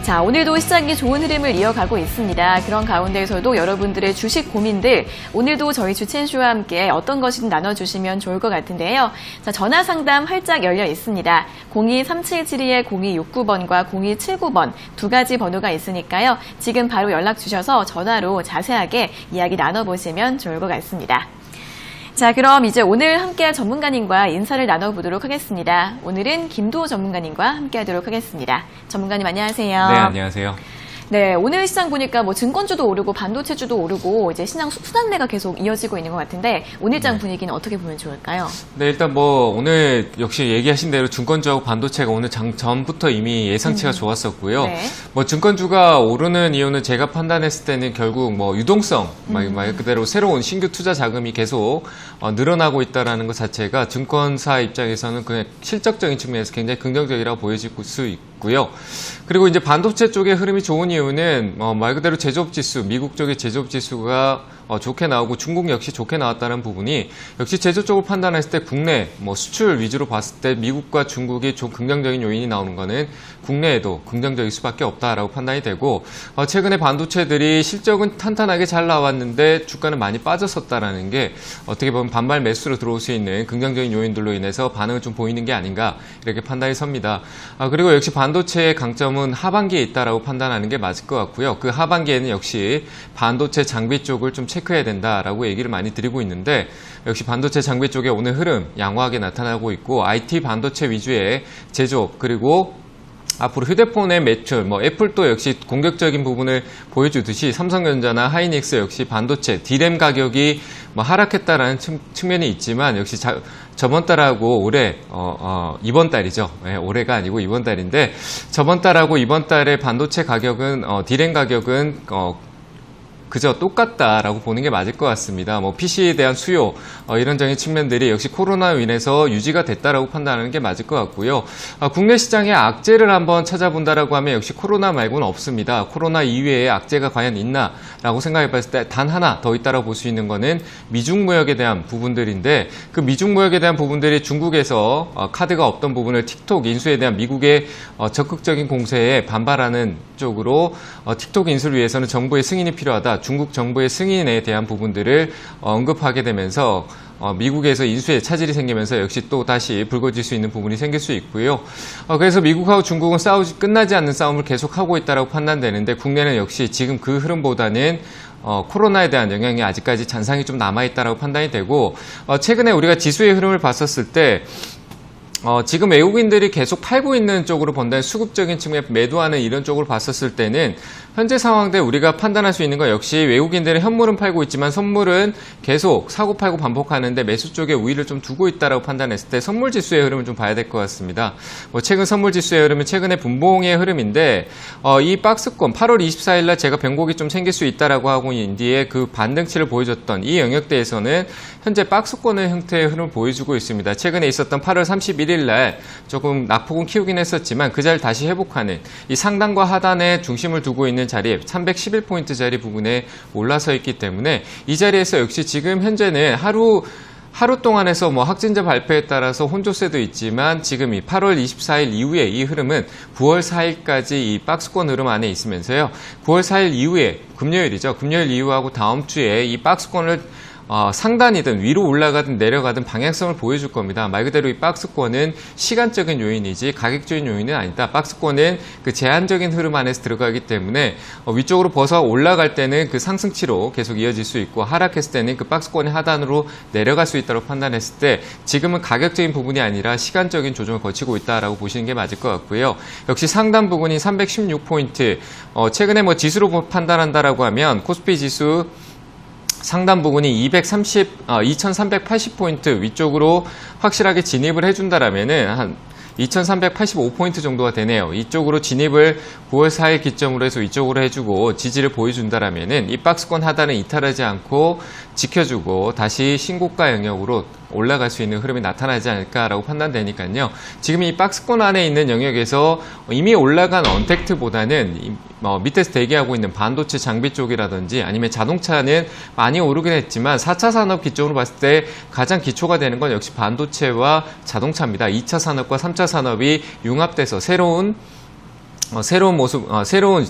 자, 오늘도 시장이 좋은 흐름을 이어가고 있습니다. 그런 가운데에서도 여러분들의 주식 고민들 오늘도 저희 주첸쇼와 함께 어떤 것이든 나눠주시면 좋을 것 같은데요. 자, 전화 상담 활짝 열려 있습니다. 023772-0269번과 0279번 두 가지 번호가 있으니까요. 지금 바로 연락 주셔서 전화로 자세하게 이야기 나눠보시면 좋을 것 같습니다. 자, 그럼 이제 오늘 함께할 전문가님과 인사를 나눠보도록 하겠습니다. 오늘은 김도호 전문가님과 함께하도록 하겠습니다. 전문가님 안녕하세요. 네, 안녕하세요. 네, 오늘 시장 보니까 뭐 증권주도 오르고 반도체주도 오르고 이제 시장 순환매가 계속 이어지고 있는 것 같은데 오늘 장 분위기는 어떻게 보면 좋을까요? 네, 일단 뭐 오늘 역시 얘기하신 대로 증권주하고 반도체가 오늘 전부터 이미 예상치가 좋았었고요. 네. 뭐 증권주가 오르는 이유는 제가 판단했을 때는 결국 뭐 유동성, 말 그대로 새로운 신규 투자 자금이 계속 늘어나고 있다라는 것 자체가 증권사 입장에서는 그냥 실적적인 측면에서 굉장히 긍정적이라고 보여질 수 있고요. 그리고 이제 반도체 쪽의 흐름이 좋은 이유는 말 그대로 제조업 지수, 미국 쪽의 제조업 지수가 좋게 나오고 중국 역시 좋게 나왔다는 부분이 역시 제조 쪽을 판단했을 때 국내 뭐 수출 위주로 봤을 때 미국과 중국이 좀 긍정적인 요인이 나오는 거는 국내에도 긍정적일 수밖에 없다라고 판단이 되고 최근에 반도체들이 실적은 탄탄하게 잘 나왔는데 주가는 많이 빠졌었다라는 게 어떻게 보면 반발 매수로 들어올 수 있는 긍정적인 요인들로 인해서 반응을 좀 보이는 게 아닌가 이렇게 판단이 섭니다. 그리고 역시 반도체의 강점은 하반기에 있다라고 판단하는 게 맞을 것 같고요. 그 하반기에는 역시 반도체 장비 쪽을 좀 체크해야 된다라고 얘기를 많이 드리고 있는데 역시 반도체 장비 쪽에 오늘 흐름 양호하게 나타나고 있고 IT 반도체 위주의 제조업 그리고 앞으로 휴대폰의 매출, 뭐 애플도 역시 공격적인 부분을 보여주듯이 삼성전자나 하이닉스 역시 반도체, D램 가격이 뭐 하락했다라는 측면이 있지만 역시 저번 달하고 올해 이번 달이죠. 네, 올해가 아니고 이번 달인데 저번 달하고 이번 달의 반도체 가격은 D램 가격은 그저 똑같다라고 보는 게 맞을 것 같습니다. 뭐 PC에 대한 수요 이런적인 측면들이 역시 코로나로 인해서 유지가 됐다라고 판단하는 게 맞을 것 같고요. 국내 시장의 악재를 한번 찾아본다라고 하면 역시 코로나 말고는 없습니다. 코로나 이외에 악재가 과연 있나라고 생각해 봤을 때 단 하나 더 있다라고 볼 수 있는 거는 미중 무역에 대한 부분들인데 그 미중 무역에 대한 부분들이 중국에서 카드가 없던 부분을 틱톡 인수에 대한 미국의 적극적인 공세에 반발하는 쪽으로 틱톡 인수를 위해서는 정부의 승인이 필요하다. 중국 정부의 승인에 대한 부분들을 언급하게 되면서 미국에서 인수에 차질이 생기면서 역시 또 다시 불거질 수 있는 부분이 생길 수 있고요. 그래서 미국하고 중국은 끝나지 않는 싸움을 계속하고 있다고 판단되는데 국내는 역시 지금 그 흐름보다는 코로나에 대한 영향이 아직까지 잔상이 좀 남아있다고 판단이 되고 최근에 우리가 지수의 흐름을 봤었을 때 지금 외국인들이 계속 팔고 있는 쪽으로 본다면 수급적인 측면 매도하는 이런 쪽으로 봤었을 때는 현재 상황대 우리가 판단할 수 있는 건 역시 외국인들은 현물은 팔고 있지만 선물은 계속 사고 팔고 반복하는데 매수 쪽에 우위를 좀 두고 있다라고 판단했을 때 선물 지수의 흐름을 좀 봐야 될 것 같습니다. 최근 선물 지수의 흐름은 최근에 분봉의 흐름인데 이 박스권 8월 24일 날 제가 변곡이 좀 생길 수 있다라고 하고 있는 뒤에 그 반등치를 보여줬던 이 영역대에서는 현재 박스권의 형태의 흐름을 보여주고 있습니다. 최근에 있었던 8월 31일 날 조금 낙폭은 키우긴 했었지만 그 자리를 다시 회복하는 이 상단과 하단에 중심을 두고 있는 자리에 311포인트 자리 부분에 올라서 있기 때문에 이 자리에서 역시 지금 현재는 하루 동안에서 뭐 확진자 발표에 따라서 혼조세도 있지만 지금 이 8월 24일 이후에 이 흐름은 9월 4일까지 이 박스권 흐름 안에 있으면서요. 9월 4일 이후에 금요일이죠. 금요일 이후하고 다음 주에 이 박스권을 상단이든 위로 올라가든 내려가든 방향성을 보여줄 겁니다. 말 그대로 이 박스권은 시간적인 요인이지 가격적인 요인은 아니다. 박스권은 그 제한적인 흐름 안에서 들어가기 때문에 위쪽으로 벗어 올라갈 때는 그 상승치로 계속 이어질 수 있고 하락했을 때는 그 박스권의 하단으로 내려갈 수 있다고 판단했을 때 지금은 가격적인 부분이 아니라 시간적인 조정을 거치고 있다라고 보시는 게 맞을 것 같고요. 역시 상단 부분이 316포인트 최근에 뭐 지수로 판단한다라고 하면 코스피 지수 상단 부분이 2380포인트 위쪽으로 확실하게 진입을 해준다라면은 한 2385포인트 정도가 되네요. 이쪽으로 진입을 9월 4일 기점으로 해서 이쪽으로 해주고 지지를 보여준다라면은 이 박스권 하단을 이탈하지 않고 지켜주고 다시 신고가 영역으로 올라갈 수 있는 흐름이 나타나지 않을까라고 판단되니까요. 지금 이 박스권 안에 있는 영역에서 이미 올라간 언택트보다는 밑에서 대기하고 있는 반도체 장비 쪽이라든지 아니면 자동차는 많이 오르긴 했지만 4차 산업 기점으로 봤을 때 가장 기초가 되는 건 역시 반도체와 자동차입니다. 2차 산업과 3차 산업이 융합돼서 새로운 새로운 모습, 새로운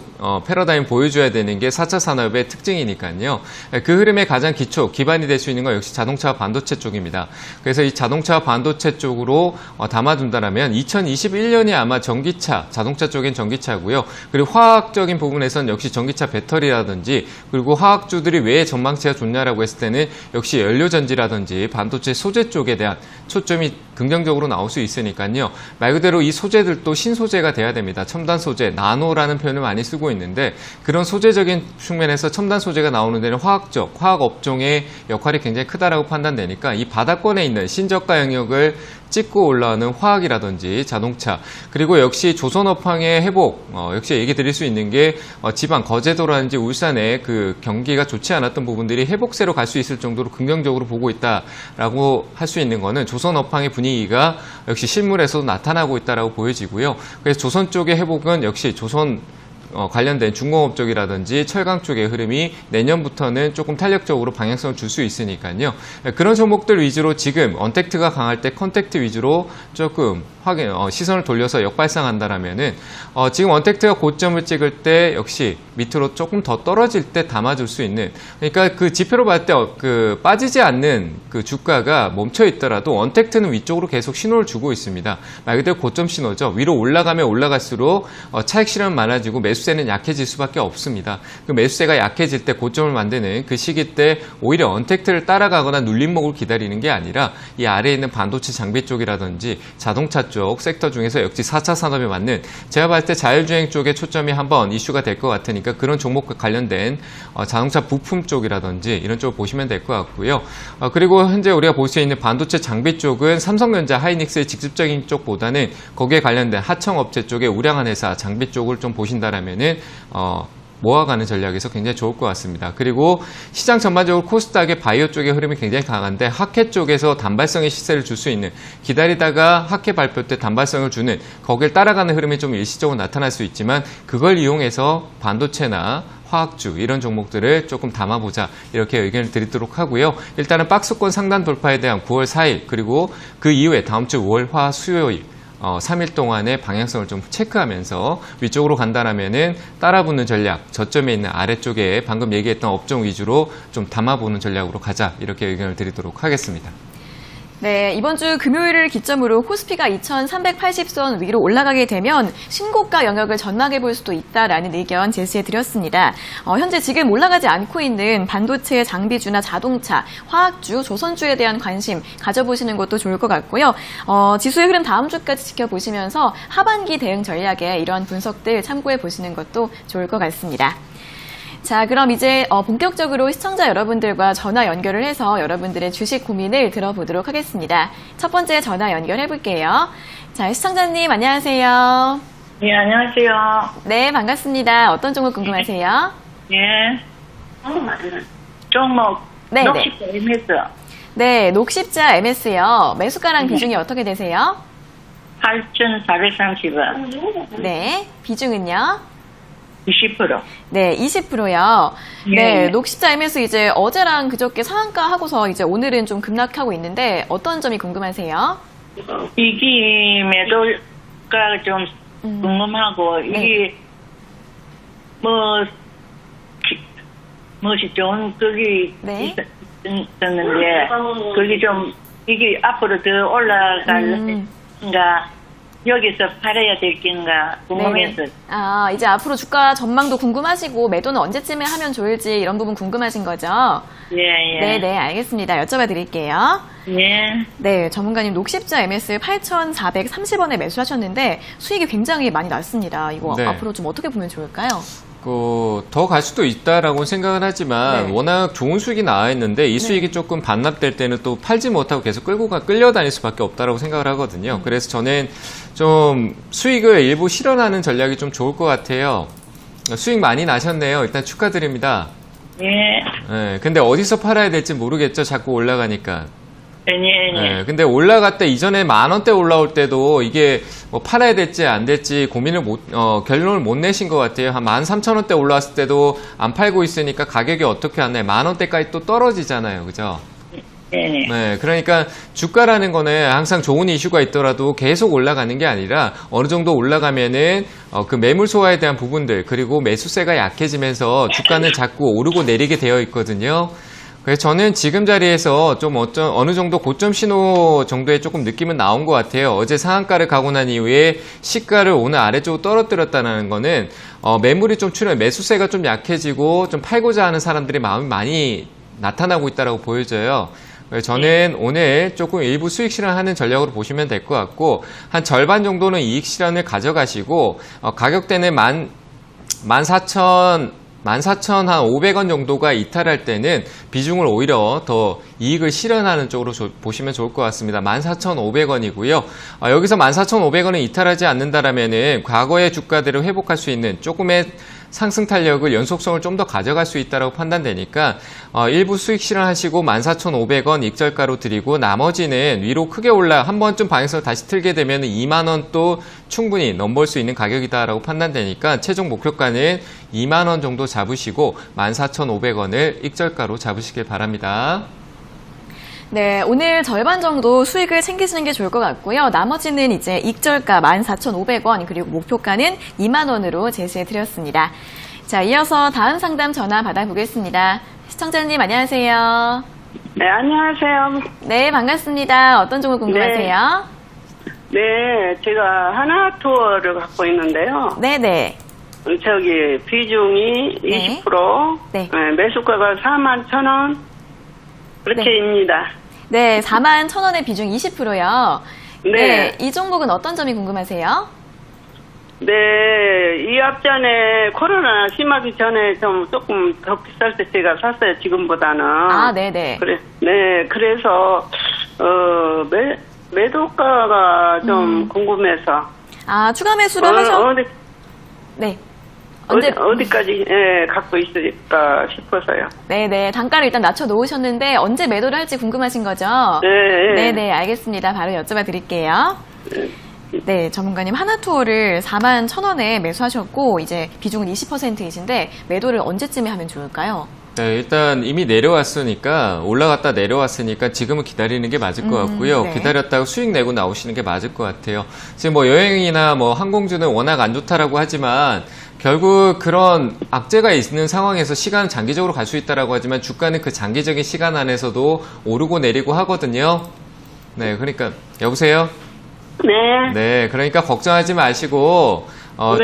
패러다임 보여줘야 되는 게 4차 산업의 특징이니까요. 그 흐름의 가장 기반이 될 수 있는 건 역시 자동차와 반도체 쪽입니다. 그래서 이 자동차와 반도체 쪽으로 담아둔다라면 2021년이 아마 자동차 쪽엔 전기차고요. 그리고 화학적인 부분에서는 역시 전기차 배터리라든지 그리고 화학주들이 왜 전망치가 좋냐라고 했을 때는 역시 연료전지라든지 반도체 소재 쪽에 대한 초점이 긍정적으로 나올 수 있으니까요. 말 그대로 이 소재들도 신소재가 돼야 됩니다. 첨단 소재, 나노라는 표현을 많이 쓰고 있는데 그런 소재적인 측면에서 첨단 소재가 나오는 데는 화학 업종의 역할이 굉장히 크다라고 판단되니까 이 바닥권에 있는 신저가 영역을 찍고 올라오는 화학이라든지 자동차 그리고 역시 조선업황의 회복 역시 얘기 드릴 수 있는 게 지방 거제도라든지 울산의 그 경기가 좋지 않았던 부분들이 회복세로 갈 수 있을 정도로 긍정적으로 보고 있다라고 할 수 있는 거는 조선업황의 분위기가 역시 실물에서도 나타나고 있다라고 보여지고요. 그래서 조선 쪽의 회복은 역시 조선 관련된 중공업 쪽이라든지 철강 쪽의 흐름이 내년부터는 조금 탄력적으로 방향성을 줄 수 있으니까요. 그런 종목들 위주로 지금 언택트가 강할 때 컨택트 위주로 조금 시선을 돌려서 역발상한다라면은 지금 언택트가 고점을 찍을 때 역시 밑으로 조금 더 떨어질 때 담아줄 수 있는 그러니까 그 지표로 봤을 때 그 빠지지 않는 그 주가가 멈춰 있더라도 언택트는 위쪽으로 계속 신호를 주고 있습니다. 말 그대로 고점 신호죠. 위로 올라가면 올라갈수록 차익 실현 많아지고 매수세는 약해질 수밖에 없습니다. 그 매수세가 약해질 때 고점을 만드는 그 시기 때 오히려 언택트를 따라가거나 눌림목을 기다리는 게 아니라 이 아래에 있는 반도체 장비 쪽이라든지 자동차 쪽 섹터 중에서 역시 4차 산업에 맞는 제가 봤을 때 자율주행 쪽에 초점이 한번 이슈가 될 것 같으니까 그런 종목과 관련된 자동차 부품 쪽이라든지 이런 쪽을 보시면 될 것 같고요. 그리고 현재 우리가 볼 수 있는 반도체 장비 쪽은 삼성전자, 하이닉스의 직접적인 쪽보다는 거기에 관련된 하청업체 쪽의 우량한 회사 장비 쪽을 좀 보신다라면은 모아가는 전략에서 굉장히 좋을 것 같습니다. 그리고 시장 전반적으로 코스닥의 바이오 쪽의 흐름이 굉장히 강한데 학회 쪽에서 단발성의 시세를 줄 수 있는 기다리다가 학회 발표 때 단발성을 주는 거길 따라가는 흐름이 좀 일시적으로 나타날 수 있지만 그걸 이용해서 반도체나 화학주 이런 종목들을 조금 담아보자 이렇게 의견을 드리도록 하고요. 일단은 박스권 상단 돌파에 대한 9월 4일 그리고 그 이후에 다음 주 5월 화 수요일 3일 동안의 방향성을 좀 체크하면서 위쪽으로 간다라면은 따라붙는 전략, 저점에 있는 아래쪽에 방금 얘기했던 업종 위주로 좀 담아보는 전략으로 가자 이렇게 의견을 드리도록 하겠습니다. 네, 이번 주 금요일을 기점으로 코스피가 2,380선 위로 올라가게 되면 신고가 영역을 전락해 볼 수도 있다라는 의견 제시해 드렸습니다. 현재 지금 올라가지 않고 있는 반도체, 장비주나 자동차, 화학주, 조선주에 대한 관심 가져보시는 것도 좋을 것 같고요. 지수의 흐름 다음 주까지 지켜보시면서 하반기 대응 전략에 이런 분석들 참고해 보시는 것도 좋을 것 같습니다. 자, 그럼 이제 본격적으로 시청자 여러분들과 전화 연결을 해서 여러분들의 주식 고민을 들어보도록 하겠습니다. 첫 번째 전화 연결해 볼게요. 자, 시청자님 안녕하세요. 네, 안녕하세요. 네, 반갑습니다. 어떤 종목 궁금하세요? 예. 종목, 네, 녹십자 MS 네, 녹십자 MS요. 매수가랑 비중이 어떻게 되세요? 8,430원. 네, 비중은요? 20%. 네, 20%요. 네, 예. 녹십자 MS 이제 어제랑 그저께 상한가 하고서 이제 오늘은 좀 급락하고 있는데 어떤 점이 궁금하세요? 이게 매도가 좀 궁금하고, 이게, 무엇이 좋은 그게 네. 있었는데, 그게 좀, 이게 앞으로 더 올라갈는가, 여기서 팔아야 될 겐가 궁금해서. 네. 아, 이제 앞으로 주가 전망도 궁금하시고 매도는 언제쯤에 하면 좋을지 이런 부분 궁금하신 거죠? 예, 예. 네, 알겠습니다. 여쭤봐 드릴게요. 예. 네, 전문가님 녹십자 MS 8,430원에 매수하셨는데 수익이 굉장히 많이 났습니다. 이거 네. 앞으로 좀 어떻게 보면 좋을까요? 더 갈 수도 있다라고 생각은 하지만 네. 워낙 좋은 수익이 나와 있는데 이 수익이 조금 반납될 때는 또 팔지 못하고 계속 끌려다닐 수밖에 없다라고 생각을 하거든요. 그래서 저는 좀 수익을 일부 실현하는 전략이 좀 좋을 것 같아요. 수익 많이 나셨네요. 일단 축하드립니다. 예. 네, 근데 어디서 팔아야 될지 모르겠죠. 자꾸 올라가니까. 예, 예. 네, 근데 올라갈 때 이전에 10,000원대 올라올 때도 이게 뭐 팔아야 될지 안 될지 결론을 못 내신 것 같아요. 한 13,000원대 올라왔을 때도 안 팔고 있으니까 가격이 어떻게 안 나요? 10,000원대까지 또 떨어지잖아요. 그죠? 네. 네, 그러니까 주가라는 거는 항상 좋은 이슈가 있더라도 계속 올라가는 게 아니라 어느 정도 올라가면은 그 매물 소화에 대한 부분들 그리고 매수세가 약해지면서 주가는 자꾸 오르고 내리게 되어 있거든요. 그래서 저는 지금 자리에서 좀 어느 정도 고점 신호 정도의 조금 느낌은 나온 것 같아요. 어제 상한가를 가고 난 이후에 시가를 오늘 아래쪽으로 떨어뜨렸다는 거는 매물이 좀 매수세가 좀 약해지고 좀 팔고자 하는 사람들의 마음이 많이 나타나고 있다고 보여져요. 그래서 저는 오늘 조금 일부 수익 실현하는 전략으로 보시면 될 것 같고 한 절반 정도는 이익 실현을 가져가시고 가격대는 14,500원 정도가 이탈할 때는 비중을 오히려 더 이익을 실현하는 쪽으로 보시면 좋을 것 같습니다. 14,500원이고요. 여기서 14,500원을 이탈하지 않는다라면은 과거의 주가대로 회복할 수 있는 조금의 상승 탄력을 연속성을 좀 더 가져갈 수 있다고 판단되니까 일부 수익 실현하시고 14,500원 익절가로 드리고 나머지는 위로 크게 한 번쯤 방향성을 다시 틀게 되면 2만 원 또 충분히 넘볼 수 있는 가격이다라고 판단되니까 최종 목표가는 2만 원 정도 잡으시고 14,500원을 익절가로 잡으시길 바랍니다. 네, 오늘 절반 정도 수익을 챙기시는 게 좋을 것 같고요. 나머지는 이제 익절가 14,500원 그리고 목표가는 2만 원으로 제시해 드렸습니다. 자, 이어서 다음 상담 전화 받아보겠습니다. 시청자님 안녕하세요. 네, 안녕하세요. 네, 반갑습니다. 어떤 종목 궁금하세요? 네, 제가 하나투어를 갖고 있는데요. 네네. 저기 비중이 네. 20%, 네. 매수가가 41,000원 그렇게입니다. 네, 41,000원의 비중 20%요. 네. 이 종목은 어떤 점이 궁금하세요? 네, 이 앞전에 코로나 심하기 전에 조금 더 비쌀 때 제가 샀어요. 지금보다는. 아, 네네. 그래서 매도가가 좀 궁금해서. 아, 추가 매수를 네. 어디까지 갖고 있을까 싶어서요. 네네. 단가를 일단 낮춰 놓으셨는데 언제 매도를 할지 궁금하신 거죠? 네네. 알겠습니다. 바로 여쭤봐 드릴게요. 네, 전문가님 하나투어를 41,000원에 매수하셨고 이제 비중은 20%이신데 매도를 언제쯤에 하면 좋을까요? 네, 일단 이미 내려왔으니까 올라갔다 내려왔으니까 지금은 기다리는 게 맞을 것 같고요. 네. 기다렸다가 수익 내고 나오시는 게 맞을 것 같아요. 지금 뭐 여행이나 뭐 항공주는 워낙 안 좋다라고 하지만 결국 그런 악재가 있는 상황에서 시간은 장기적으로 갈 수 있다라고 하지만 주가는 그 장기적인 시간 안에서도 오르고 내리고 하거든요. 네, 그러니까 여보세요? 네. 네, 그러니까 걱정하지 마시고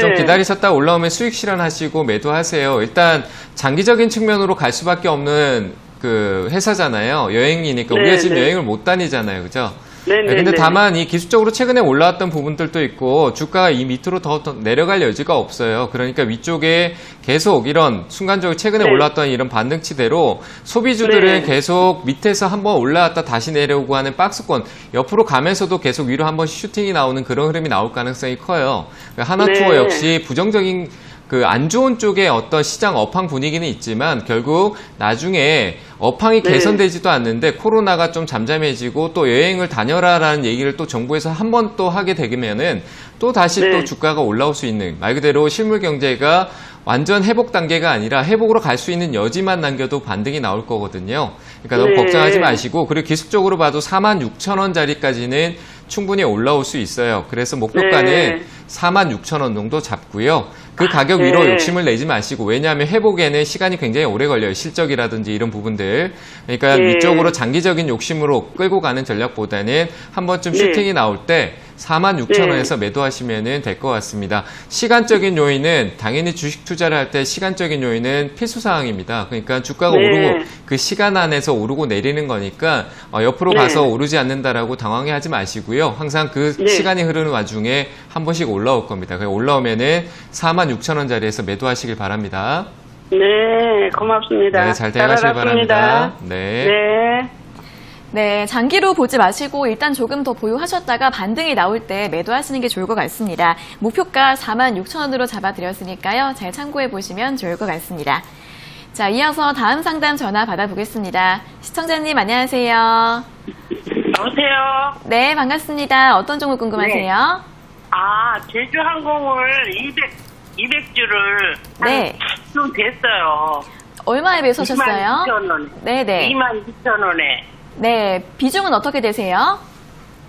좀 네. 기다리셨다 올라오면 수익 실현하시고 매도하세요. 일단 장기적인 측면으로 갈 수밖에 없는 그 회사잖아요. 여행이니까 우리가 지금 여행을 못 다니잖아요, 그죠? 네네. 근데 다만 이 기술적으로 최근에 올라왔던 부분들도 있고 주가가 이 밑으로 더 내려갈 여지가 없어요. 그러니까 위쪽에 계속 이런 순간적으로 최근에 올라왔던 이런 반등치대로 소비주들은 계속 밑에서 한번 올라왔다 다시 내려오고 하는 박스권 옆으로 가면서도 계속 위로 한 번씩 슈팅이 나오는 그런 흐름이 나올 가능성이 커요. 하나투어 역시 부정적인 그 안 좋은 쪽에 어떤 시장 업황 분위기는 있지만 결국 나중에 업황이 개선되지도 않는데 코로나가 좀 잠잠해지고 또 여행을 다녀라라는 얘기를 또 정부에서 한 번 또 하게 되면은 또 다시 또 주가가 올라올 수 있는 말 그대로 실물 경제가 완전 회복 단계가 아니라 회복으로 갈 수 있는 여지만 남겨도 반등이 나올 거거든요. 그러니까 너무 걱정하지 마시고 그리고 기술적으로 봐도 46,000원짜리까지는 충분히 올라올 수 있어요. 그래서 목표가는 46,000원 정도 잡고요. 그 가격 위로 욕심을 내지 마시고 왜냐하면 회복에는 시간이 굉장히 오래 걸려요. 실적이라든지 이런 부분들. 그러니까 위쪽으로 장기적인 욕심으로 끌고 가는 전략보다는 한 번쯤 슈팅이 나올 때 46,000원에서 매도하시면 될 것 같습니다. 시간적인 요인은 당연히 주식 투자를 할 때 시간적인 요인은 필수사항입니다. 그러니까 주가가 오르고 그 시간 안에서 오르고 내리는 거니까 옆으로 가서 오르지 않는다라고 당황해하지 마시고요. 항상 그 시간이 흐르는 와중에 한 번씩 올라올 겁니다. 올라오면은 46,000원짜리에서 매도하시길 바랍니다. 네, 고맙습니다. 네, 잘 대응하시길 바랍니다. 네. 네, 장기로 보지 마시고 일단 조금 더 보유하셨다가 반등이 나올 때 매도하시는 게 좋을 것 같습니다. 목표가 46,000원으로 잡아드렸으니까요. 잘 참고해 보시면 좋을 것 같습니다. 자, 이어서 다음 상담 전화 받아보겠습니다. 시청자님 안녕하세요. 여보세요? 네, 반갑습니다. 어떤 종목 궁금하세요? 제주항공을 200주를 네. 좀 됐어요. 얼마에 매수하셨어요? 22,000원. 네네. 22,000원에. 네, 비중은 어떻게 되세요?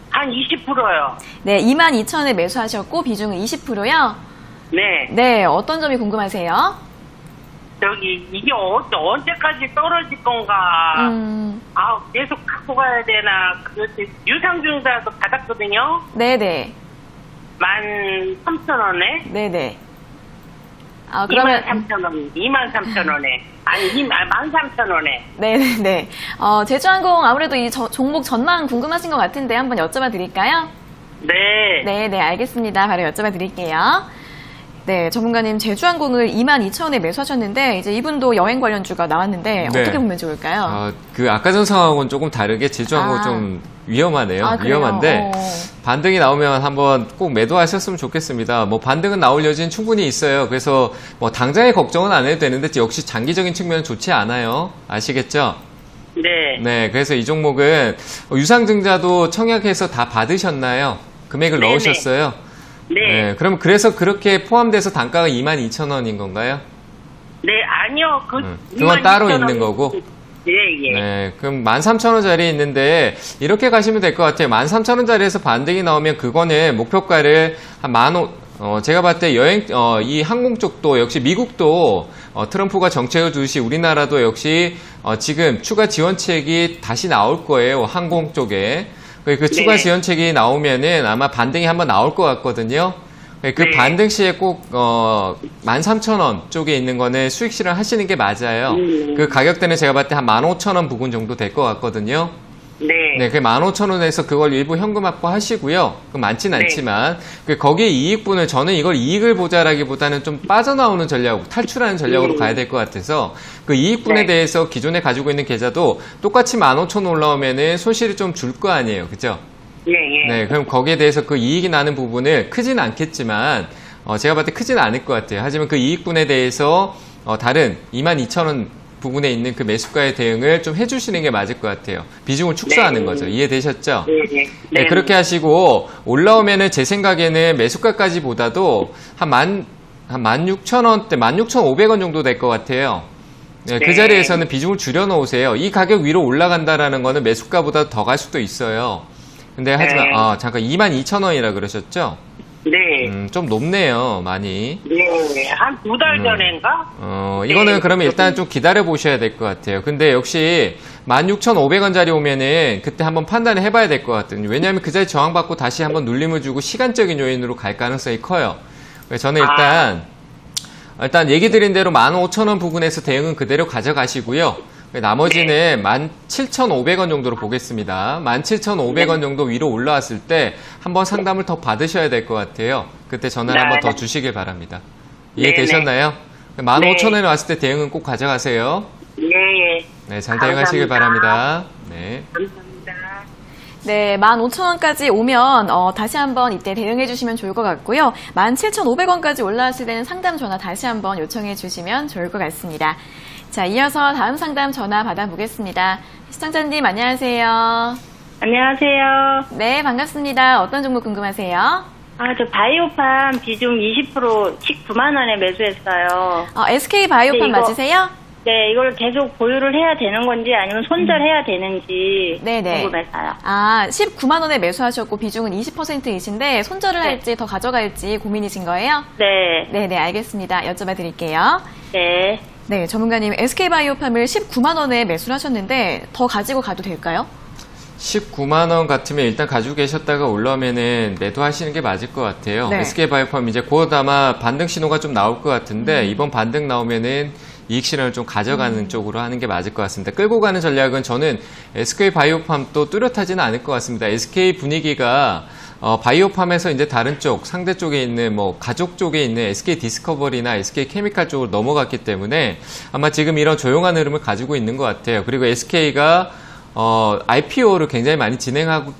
한 20%요. 네, 22,000원에 매수하셨고 비중은 20%요? 네. 네, 어떤 점이 궁금하세요? 이게 언제까지 떨어질 건가. 계속 갖고 가야 되나. 그것이 유상증자도 받았거든요. 네네. 13,000원에. 네네. 그러면 23,000원에. 아니, 13,000원에. 네네네. 제주항공 아무래도 이 종목 전망 궁금하신 것 같은데 한번 여쭤봐 드릴까요? 네. 네네, 알겠습니다. 바로 여쭤봐 드릴게요. 네, 전문가님 제주항공을 22,000원에 매수하셨는데 이제 이분도 여행 관련주가 나왔는데 네. 어떻게 보면 좋을까요? 아까 전 상황하고는 조금 다르게 제주항공 좀 위험하네요. 그래요? 위험한데 반등이 나오면 한번 꼭 매도하셨으면 좋겠습니다. 뭐 반등은 나올 여지는 충분히 있어요. 그래서 뭐 당장의 걱정은 안 해도 되는데 역시 장기적인 측면은 좋지 않아요. 아시겠죠? 네. 네, 그래서 이 종목은 유상증자도 청약해서 다 받으셨나요? 금액을 네네. 넣으셨어요? 네. 그럼 그래서 그렇게 포함돼서 단가가 22,000원인 건가요? 네, 아니요. 그건 따로 있는 거고? 예. 네, 그럼 13,000원짜리 있는데 이렇게 가시면 될 것 같아요. 13,000원짜리에서 반등이 나오면 그거는 목표가를 한 15,000원, 제가 봤을 때 이 항공 쪽도 역시 미국도 트럼프가 정책을 두듯이 우리나라도 역시 지금 추가 지원책이 다시 나올 거예요. 항공 쪽에. 그 추가 지원책이 나오면은 아마 반등이 한번 나올 것 같거든요. 그 반등 시에 꼭 13,000원 쪽에 있는 거는 수익 실현 하시는 게 맞아요. 그 가격대는 제가 봤을 때 한 15,000원 부근 정도 될 것 같거든요. 네, 그 15,000원에서 그걸 일부 현금 확보하시고요. 그 많진 않지만 거기에 이익분을 저는 이걸 이익을 보자라기보다는 좀 빠져나오는 전략, 탈출하는 전략으로 가야 될 것 같아서 그 이익분에 대해서 기존에 가지고 있는 계좌도 똑같이 15,000원 올라오면은 손실이 좀 줄 거 아니에요, 그죠? 네, 그럼 거기에 대해서 그 이익이 나는 부분을 크진 않겠지만 제가 봤을 때 크진 않을 것 같아요. 하지만 그 이익분에 대해서 다른 22,000원 부분에 있는 그 매수가의 대응을 좀 해주시는 게 맞을 것 같아요. 비중을 축소하는 거죠. 이해되셨죠? 네, 그렇게 하시고 올라오면은 제 생각에는 매수가까지보다도 한 16,000원대, 16,500원 정도 될 것 같아요. 네, 그 자리에서는 비중을 줄여놓으세요. 이 가격 위로 올라간다라는 거는 매수가보다 더 갈 수도 있어요. 근데 하지만 잠깐 22,000원이라 그러셨죠? 네. 좀 높네요, 많이. 네. 한 2달 전인가? 이거는 그러면 일단 좀 기다려 보셔야 될 것 같아요. 근데 역시 16,500원짜리 오면은 그때 한번 판단을 해봐야 될 것 같거든요. 왜냐하면 그 자리 저항받고 다시 한번 눌림을 주고 시간적인 요인으로 갈 가능성이 커요. 그래서 저는 일단 얘기 드린 대로 15,000원 부근에서 대응은 그대로 가져가시고요. 나머지는 17,500원 정도로 보겠습니다. 17,500원 정도 위로 올라왔을 때 한번 상담을 더 받으셔야 될 것 같아요. 그때 전화를 한번 더 주시길 바랍니다. 이해되셨나요? 15,000원에 왔을 때 대응은 꼭 가져가세요. 네, 잘 대응하시길 바랍니다. 네. 감사합니다. 네, 15,000원까지 오면 다시 한번 이때 대응해 주시면 좋을 것 같고요. 17,500원까지 올라왔을 때는 상담 전화 다시 한번 요청해 주시면 좋을 것 같습니다. 자, 이어서 다음 상담 전화 받아보겠습니다. 시청자님 안녕하세요. 안녕하세요. 네, 반갑습니다. 어떤 종목 궁금하세요? 저 바이오팜 비중 20% 19만 원에 매수했어요. SK 바이오팜 이거- 맞으세요? 네, 이걸 계속 보유를 해야 되는 건지 아니면 손절해야 되는지 네네. 궁금해서요. 19만 원에 매수하셨고 비중은 20%이신데 손절을 네. 할지 더 가져갈지 고민이신 거예요? 네, 네네, 알겠습니다. 여쭤봐 드릴게요. 네. 네, 전문가님 SK바이오팜을 19만 원에 매수를 하셨는데 더 가지고 가도 될까요? 19만 원 같으면 일단 가지고 계셨다가 올라오면은 매도하시는 게 맞을 것 같아요. 네. SK바이오팜 이제 곧 아마 반등 신호가 좀 나올 것 같은데 이번 반등 나오면은 이익 실현을 좀 가져가는 쪽으로 하는 게 맞을 것 같습니다. 끌고 가는 전략은 저는 SK바이오팜도 뚜렷하지는 않을 것 같습니다. SK 분위기가 바이오팜에서 이제 다른 쪽, 상대 쪽에 있는 뭐 가족 쪽에 있는 SK 디스커버리나 SK 케미칼 쪽으로 넘어갔기 때문에 아마 지금 이런 조용한 흐름을 가지고 있는 것 같아요. 그리고 SK가 IPO를 굉장히 많이 진행하고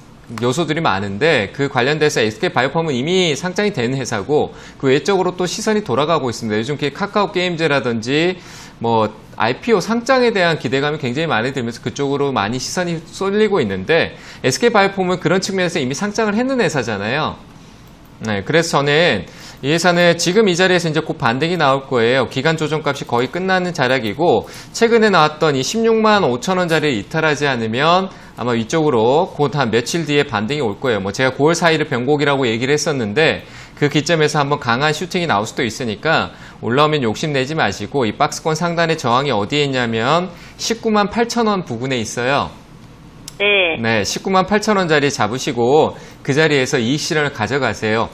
요소들이 많은데 그 관련돼서 SK바이오팜은 이미 상장이 된 회사고 그 외적으로 또 시선이 돌아가고 있습니다. 요즘 카카오 게임즈라든지 뭐 IPO 상장에 대한 기대감이 굉장히 많이 들면서 그쪽으로 많이 시선이 쏠리고 있는데 SK바이오팜은 그런 측면에서 이미 상장을 했는 회사잖아요. 네, 그래서 저는 이 회사는 지금 이 자리에서 이제 곧 반등이 나올 거예요. 기간 조정값이 거의 끝나는 자락이고 최근에 나왔던 이 16만 5천 원짜리를 이탈하지 않으면 아마 위쪽으로 곧 한 며칠 뒤에 반등이 올 거예요. 뭐 제가 9월 4일을 변곡이라고 얘기를 했었는데 그 기점에서 한번 강한 슈팅이 나올 수도 있으니까 올라오면 욕심내지 마시고 이 박스권 상단의 저항이 어디에 있냐면 19만 8천 원 부근에 있어요. 네. 네, 19만 8천 원짜리 잡으시고 그 자리에서 이익 실현을 가져가세요.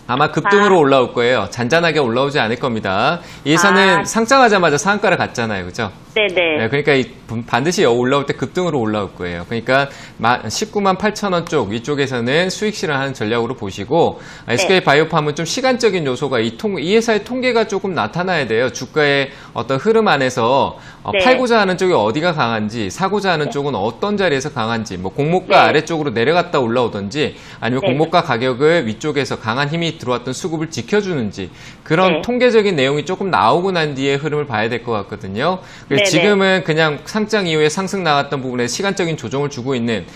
아마 급등으로 올라올 거예요. 잔잔하게 올라오지 않을 겁니다. 이 회사는 상장하자마자 상한가를 갔잖아요. 그죠? 네네. 네, 그러니까 반드시 올라올 때 급등으로 올라올 거예요. 그러니까 19만 8천 원 쪽 위쪽에서는 수익 실현하는 전략으로 보시고 SK 바이오팜은 좀 시간적인 요소가 이 회사의 통계가 조금 나타나야 돼요. 주가의 어떤 흐름 안에서 네. 팔고자 하는 쪽이 어디가 강한지 사고자 하는 쪽은 어떤 자리에서 강한지 뭐 공모가 네. 아래쪽으로 내려갔다 올라오든지 아니면 네. 공모가 가격을 위쪽에서 강한 힘이 들어왔던 수급을 지켜주는지 그런 네. 통계적인 내용이 조금 나오고 난 뒤에 흐름을 봐야 될 것 같거든요. 그래서 네네. 지금은 그냥 상장 이후에 상승 나갔던 부분에 시간적인 조정을 주고 있는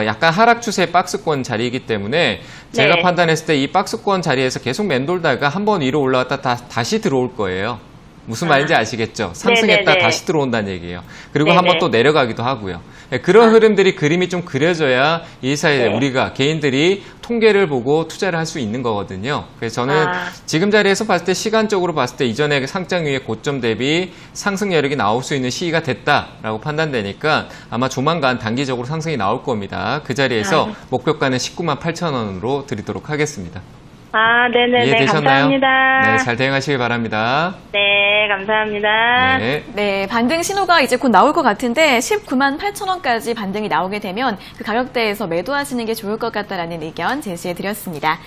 약간 하락 추세 박스권 자리이기 때문에 제가 네. 판단했을 때 이 박스권 자리에서 계속 맴돌다가 한번 위로 올라갔다 다시 들어올 거예요. 무슨 말인지 아시겠죠? 상승했다 네네네. 다시 들어온다는 얘기예요. 그리고 네네. 한번 또 내려가기도 하고요. 네, 그런 흐름들이 그림이 좀 그려져야 이 회사에 네. 우리가 개인들이 통계를 보고 투자를 할 수 있는 거거든요. 그래서 저는 지금 자리에서 봤을 때 시간적으로 봤을 때 이전에 상장 위의 고점 대비 상승 여력이 나올 수 있는 시기가 됐다라고 판단되니까 아마 조만간 단기적으로 상승이 나올 겁니다. 그 자리에서 목표가는 19만 8천 원으로 드리도록 하겠습니다. 네네네. 이해되셨나요? 감사합니다. 네, 잘 대응하시길 바랍니다. 네, 감사합니다. 네. 네, 반등 신호가 이제 곧 나올 것 같은데 19만 8천 원까지 반등이 나오게 되면 그 가격대에서 매도하시는 게 좋을 것 같다라는 의견 제시해 드렸습니다.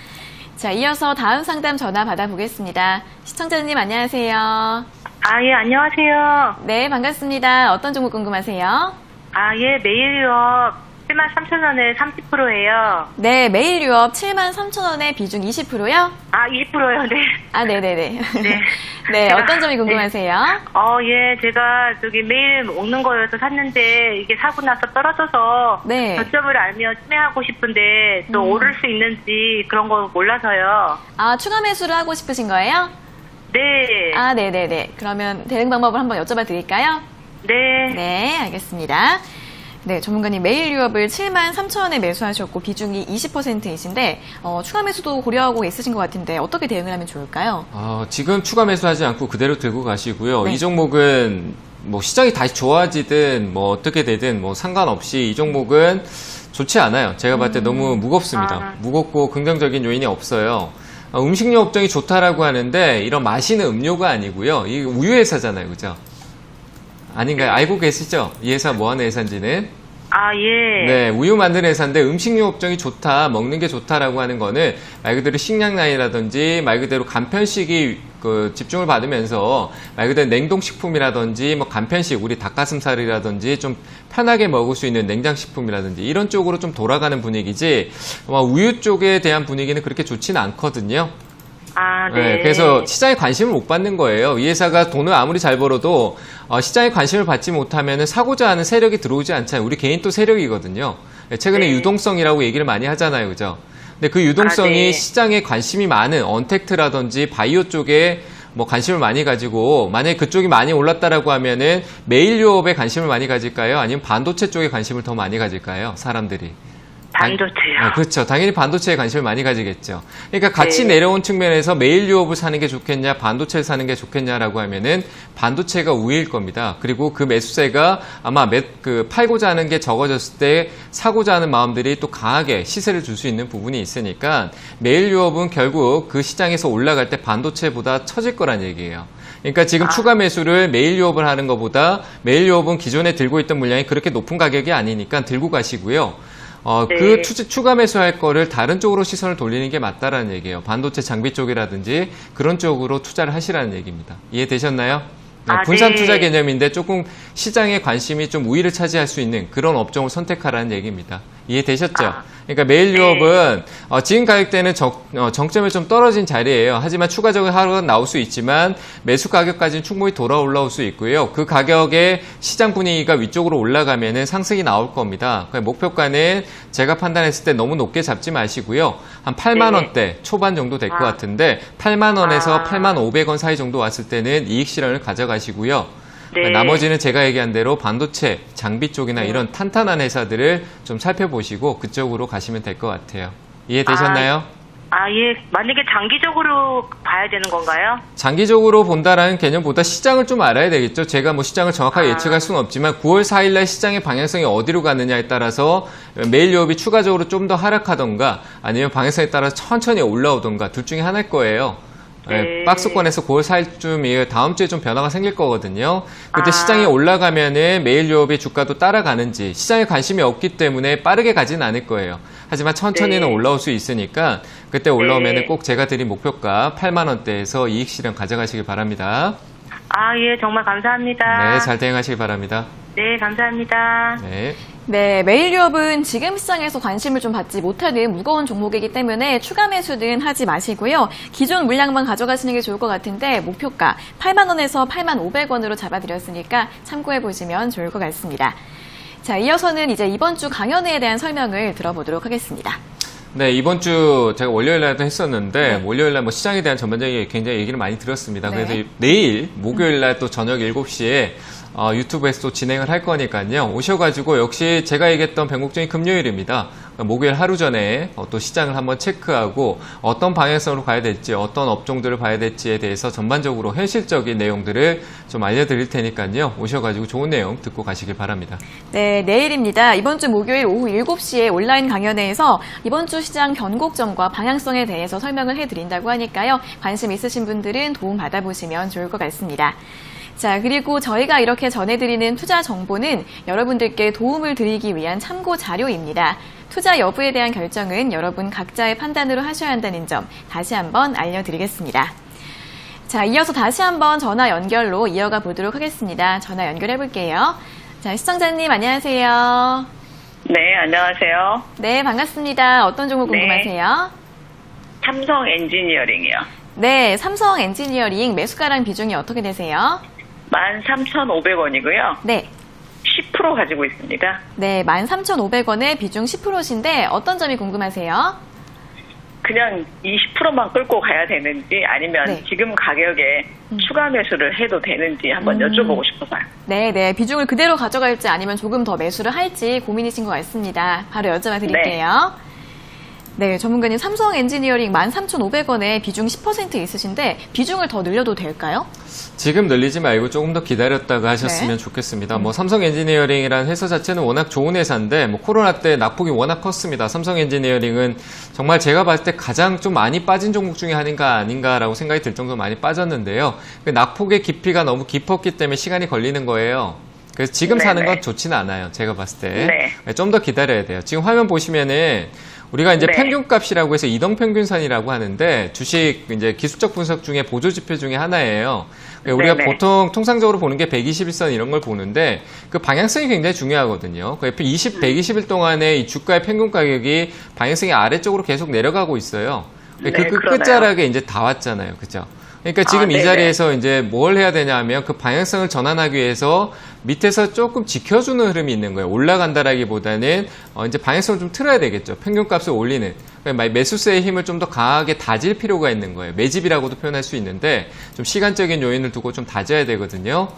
자, 이어서 다음 상담 전화 받아보겠습니다. 시청자님 안녕하세요. 예, 안녕하세요. 네, 반갑습니다. 어떤 종목 궁금하세요? 예, 매일유업 73,000원에 30%예요. 네, 매일 유업 7만 3천 원에 비중 20%요? 20%요, 네. 네네네. 네. 네, 제가- 어떤 점이 궁금하세요? 예, 제가 매일 먹는 거여서 샀는데 이게 사고 나서 떨어져서 네. 저점을 알면 매매하고 싶은데 또 오를 수 있는지 그런 거 몰라서요. 추가 매수를 하고 싶으신 거예요? 네. 네네네. 그러면 대응 방법을 한번 여쭤봐 드릴까요? 네. 네, 알겠습니다. 네, 전문가님 매일 유업을 7만 3천 원에 매수하셨고 비중이 20%이신데 추가 매수도 고려하고 있으신 것 같은데 어떻게 대응을 하면 좋을까요? 지금 추가 매수하지 않고 그대로 들고 가시고요. 네. 이 종목은 뭐 시장이 다시 좋아지든 뭐 어떻게 되든 뭐 상관없이 이 종목은 좋지 않아요. 제가 봤을 때 너무 무겁습니다. 무겁고 긍정적인 요인이 없어요. 음식료 업종이 좋다라고 하는데 이런 마시는 음료가 아니고요. 이 우유 회사잖아요. 그죠? 아닌가요? 알고 계시죠? 이 회사 뭐 하는 회사인지는? 예. 네, 우유 만드는 회사인데 음식료 업종이 좋다, 먹는 게 좋다라고 하는 거는 말 그대로 식량 라인이라든지 말 그대로 간편식이 집중을 받으면서 말 그대로 냉동식품이라든지 뭐 간편식, 우리 닭가슴살이라든지 좀 편하게 먹을 수 있는 냉장식품이라든지 이런 쪽으로 좀 돌아가는 분위기지 우유 쪽에 대한 분위기는 그렇게 좋지는 않거든요. 네. 네, 그래서 시장에 관심을 못 받는 거예요. 이 회사가 돈을 아무리 잘 벌어도 시장에 관심을 받지 못하면 사고자 하는 세력이 들어오지 않잖아요. 우리 개인 또 세력이거든요. 최근에 유동성이라고 얘기를 많이 하잖아요. 그죠? 근데 그 유동성이 네. 시장에 관심이 많은 언택트라든지 바이오 쪽에 뭐 관심을 많이 가지고 만약에 그쪽이 많이 올랐다라고 하면은 메일 유업에 관심을 많이 가질까요? 아니면 반도체 쪽에 관심을 더 많이 가질까요? 사람들이. 반도체요. 그렇죠. 당연히 반도체에 관심을 많이 가지겠죠. 그러니까 같이 내려온 측면에서 메일 유업을 사는 게 좋겠냐, 반도체를 사는 게 좋겠냐라고 하면은 반도체가 우위일 겁니다. 그리고 그 매수세가 아마 팔고자 하는 게 적어졌을 때 사고자 하는 마음들이 또 강하게 시세를 줄 수 있는 부분이 있으니까 메일 유업은 결국 그 시장에서 올라갈 때 반도체보다 처질 거란 얘기예요. 그러니까 지금 추가 매수를 메일 유업을 하는 것보다 메일 유업은 기존에 들고 있던 물량이 그렇게 높은 가격이 아니니까 들고 가시고요. 그 추가 매수할 거를 다른 쪽으로 시선을 돌리는 게 맞다라는 얘기예요. 반도체 장비 쪽이라든지 그런 쪽으로 투자를 하시라는 얘기입니다. 이해되셨나요? 분산 투자 개념인데 조금 시장의 관심이 좀 우위를 차지할 수 있는 그런 업종을 선택하라는 얘기입니다. 이해되셨죠? 그러니까 메일 유업은 지금 가격대는 정점에 좀 떨어진 자리예요. 하지만 추가적인 하락은 나올 수 있지만 매수 가격까지는 충분히 돌아 올라올 수 있고요. 그 가격에 시장 분위기가 위쪽으로 올라가면은 상승이 나올 겁니다. 목표가는 제가 판단했을 때 너무 높게 잡지 마시고요. 한 8만 원대 초반 정도 될 것 같은데 8만 원에서 8만 500원 사이 정도 왔을 때는 이익 실현을 가져가시고요. 네. 나머지는 제가 얘기한 대로 반도체, 장비 쪽이나 이런 탄탄한 회사들을 좀 살펴보시고 그쪽으로 가시면 될 것 같아요. 이해되셨나요? 예. 만약에 장기적으로 봐야 되는 건가요? 장기적으로 본다라는 개념보다 시장을 좀 알아야 되겠죠. 제가 뭐 시장을 정확하게 예측할 수는 없지만 9월 4일 날 시장의 방향성이 어디로 가느냐에 따라서 매일 유업이 추가적으로 좀 더 하락하던가 아니면 방향성에 따라서 천천히 올라오던가 둘 중에 하나일 거예요. 네. 박스권에서 9월 4일쯤 다음 주에 좀 변화가 생길 거거든요. 그때 시장이 올라가면은 매일 유업의 주가도 따라가는지 시장에 관심이 없기 때문에 빠르게 가지는 않을 거예요. 하지만 천천히는 네. 올라올 수 있으니까 그때 올라오면은 네. 꼭 제가 드린 목표가 8만 원대에서 이익 실현 가져가시길 바랍니다. 예, 정말 감사합니다. 네, 잘 대응하시길 바랍니다. 네, 감사합니다. 네. 네, 매일 유업은 지금 시장에서 관심을 좀 받지 못하는 무거운 종목이기 때문에 추가 매수는 하지 마시고요. 기존 물량만 가져가시는 게 좋을 것 같은데 목표가 8만 원에서 8만 500원으로 잡아드렸으니까 참고해 보시면 좋을 것 같습니다. 자, 이어서는 이제 이번 주 강연회에 대한 설명을 들어보도록 하겠습니다. 네, 이번 주 제가 월요일 날도 했었는데 월요일 날 뭐 시장에 대한 전반적인 굉장히 얘기를 많이 들었습니다. 네. 그래서 내일 목요일 날 또 저녁 7시에 유튜브에서 또 진행을 할 거니까요. 오셔가지고 역시 제가 얘기했던 변곡점이 금요일입니다. 목요일 하루 전에 또 시장을 한번 체크하고 어떤 방향성으로 가야 될지 어떤 업종들을 봐야 될지에 대해서 전반적으로 현실적인 내용들을 좀 알려드릴 테니까요. 오셔가지고 좋은 내용 듣고 가시길 바랍니다. 네, 내일입니다. 이번 주 목요일 오후 7시에 온라인 강연회에서 이번 주 시장 변곡점과 방향성에 대해서 설명을 해드린다고 하니까요. 관심 있으신 분들은 도움 받아보시면 좋을 것 같습니다. 자, 그리고 저희가 이렇게 전해드리는 투자 정보는 여러분들께 도움을 드리기 위한 참고 자료입니다. 투자 여부에 대한 결정은 여러분 각자의 판단으로 하셔야 한다는 점 다시 한번 알려드리겠습니다. 자, 이어서 다시 한번 전화 연결로 이어가 보도록 하겠습니다. 전화 연결해 볼게요. 자, 시청자님 안녕하세요. 네, 안녕하세요. 네, 반갑습니다. 어떤 종목 네. 궁금하세요? 삼성 엔지니어링이요. 네, 삼성 엔지니어링 매수가랑 비중이 어떻게 되세요? 13,500원이고요. 네. 10% 가지고 있습니다. 네, 13,500원에 비중 10%신데 어떤 점이 궁금하세요? 그냥 20%만 끌고 가야 되는지 아니면 네. 지금 가격에 추가 매수를 해도 되는지 한번 여쭤보고 싶어서요. 네, 네. 비중을 그대로 가져갈지 아니면 조금 더 매수를 할지 고민이신 것 같습니다. 바로 여쭤봐 드릴게요. 네, 전문가님 삼성 엔지니어링 13,500원에 비중 10% 있으신데 비중을 더 늘려도 될까요? 지금 늘리지 말고 조금 더 기다렸다가 하셨으면 네. 좋겠습니다. 뭐 삼성 엔지니어링이라는 회사 자체는 워낙 좋은 회사인데 뭐 코로나 때 낙폭이 워낙 컸습니다. 삼성 엔지니어링은 정말 제가 봤을 때 가장 좀 많이 빠진 종목 중에 아닌가라고 생각이 들 정도로 많이 빠졌는데요. 그 낙폭의 깊이가 너무 깊었기 때문에 시간이 걸리는 거예요. 그래서 지금 사는 건 좋지는 않아요. 제가 봤을 때. 네. 좀 더 기다려야 돼요. 지금 화면 보시면은 우리가 이제 네. 평균값이라고 해서 이동평균선이라고 하는데 주식 이제 기술적 분석 중에 보조지표 중에 하나예요. 우리가 네네. 보통 통상적으로 보는 게 121선 이런 걸 보는데 그 방향성이 굉장히 중요하거든요. 그 120일 동안에 이 주가의 평균 가격이 방향성이 아래쪽으로 계속 내려가고 있어요. 네, 그 그러네요. 끝자락에 이제 다 왔잖아요. 그죠? 그러니까 지금 이 네네. 자리에서 이제 뭘 해야 되냐면 그 방향성을 전환하기 위해서 밑에서 조금 지켜주는 흐름이 있는 거예요. 올라간다라기보다는 이제 방향성을 좀 틀어야 되겠죠. 평균값을 올리는. 그러니까 매수세의 힘을 좀 더 강하게 다질 필요가 있는 거예요. 매집이라고도 표현할 수 있는데 좀 시간적인 요인을 두고 좀 다져야 되거든요.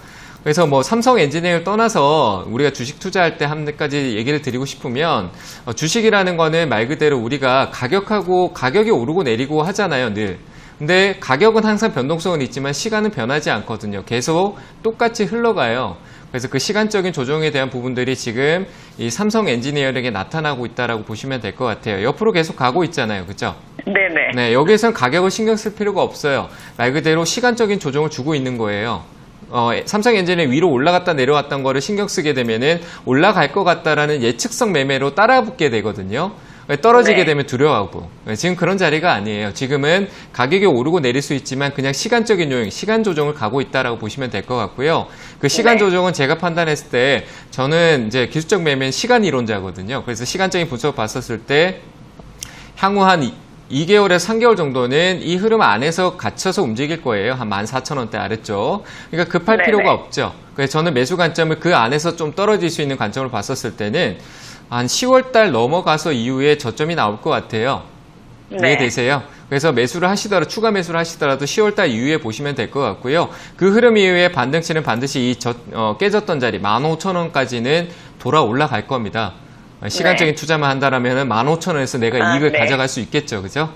그래서 뭐 삼성 엔지니어링을 떠나서 우리가 주식 투자할 때 한 가지 얘기를 드리고 싶으면 주식이라는 거는 말 그대로 우리가 가격이 오르고 내리고 하잖아요, 늘. 근데 가격은 항상 변동성은 있지만 시간은 변하지 않거든요. 계속 똑같이 흘러가요. 그래서 그 시간적인 조정에 대한 부분들이 지금 이 삼성 엔지니어링에 나타나고 있다라고 보시면 될 것 같아요. 옆으로 계속 가고 있잖아요. 그죠? 네네. 네, 여기에서는 가격을 신경 쓸 필요가 없어요. 말 그대로 시간적인 조정을 주고 있는 거예요. 삼성 엔지니어링 위로 올라갔다 내려왔던 거를 신경 쓰게 되면은 올라갈 것 같다라는 예측성 매매로 따라붙게 되거든요. 떨어지게 네. 되면 두려워하고. 지금 그런 자리가 아니에요. 지금은 가격이 오르고 내릴 수 있지만 그냥 시간적인 요인, 시간 조정을 가고 있다라고 보시면 될 것 같고요. 그 시간 네. 조정은 제가 판단했을 때 저는 이제 기술적 매매는 시간 이론자거든요. 그래서 시간적인 분석을 봤었을 때 향후 한 2개월에서 3개월 정도는 이 흐름 안에서 갇혀서 움직일 거예요. 한 14,000원대 아래쪽. 그러니까 급할 네네. 필요가 없죠. 그래서 저는 매수 관점을 그 안에서 좀 떨어질 수 있는 관점을 봤었을 때는 한 10월 달 넘어가서 이후에 저점이 나올 것 같아요. 네. 이해되세요? 그래서 매수를 하시더라도 추가 매수를 하시더라도 10월달 이후에 보시면 될 것 같고요. 그 흐름 이후에 반등치는 반드시 이 깨졌던 자리 15,000원까지는 돌아 올라갈 겁니다. 시간적인 투자만 한다라면 15,000원에서 내가 이익을 네. 가져갈 수 있겠죠, 그죠?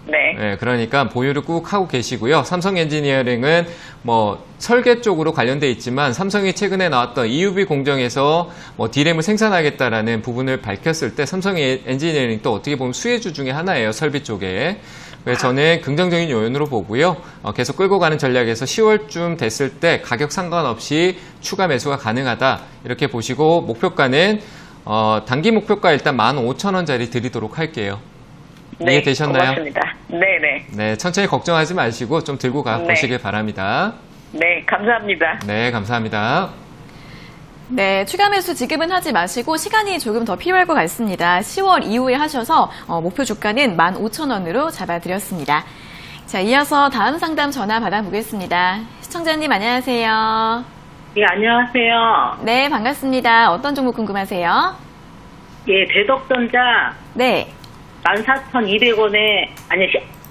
네. 네, 그러니까 보유를 꾹 하고 계시고요. 삼성 엔지니어링은 뭐 설계 쪽으로 관련돼 있지만 삼성이 최근에 나왔던 EUV 공정에서 뭐 D램을 생산하겠다라는 부분을 밝혔을 때 삼성 엔지니어링도 어떻게 보면 수혜주 중에 하나예요, 설비 쪽에. 그래서 저는 긍정적인 요인으로 보고요. 계속 끌고 가는 전략에서 10월쯤 됐을 때 가격 상관없이 추가 매수가 가능하다 이렇게 보시고 목표가는 단기 목표가 일단 15,000원짜리 드리도록 할게요. 네, 이해되셨나요? 고맙습니다. 네네. 네, 천천히 걱정하지 마시고 좀 들고 가 보시길 바랍니다. 네, 감사합니다. 네, 감사합니다. 네, 추가 매수 지금은 하지 마시고 시간이 조금 더 필요할 것 같습니다. 10월 이후에 하셔서 목표 주가는 15,000원으로 잡아드렸습니다. 자, 이어서 다음 상담 전화 받아보겠습니다. 시청자님 안녕하세요. 예, 안녕하세요. 네, 반갑습니다. 어떤 종목 궁금하세요? 예, 대덕전자 네. 14,200원에, 아니,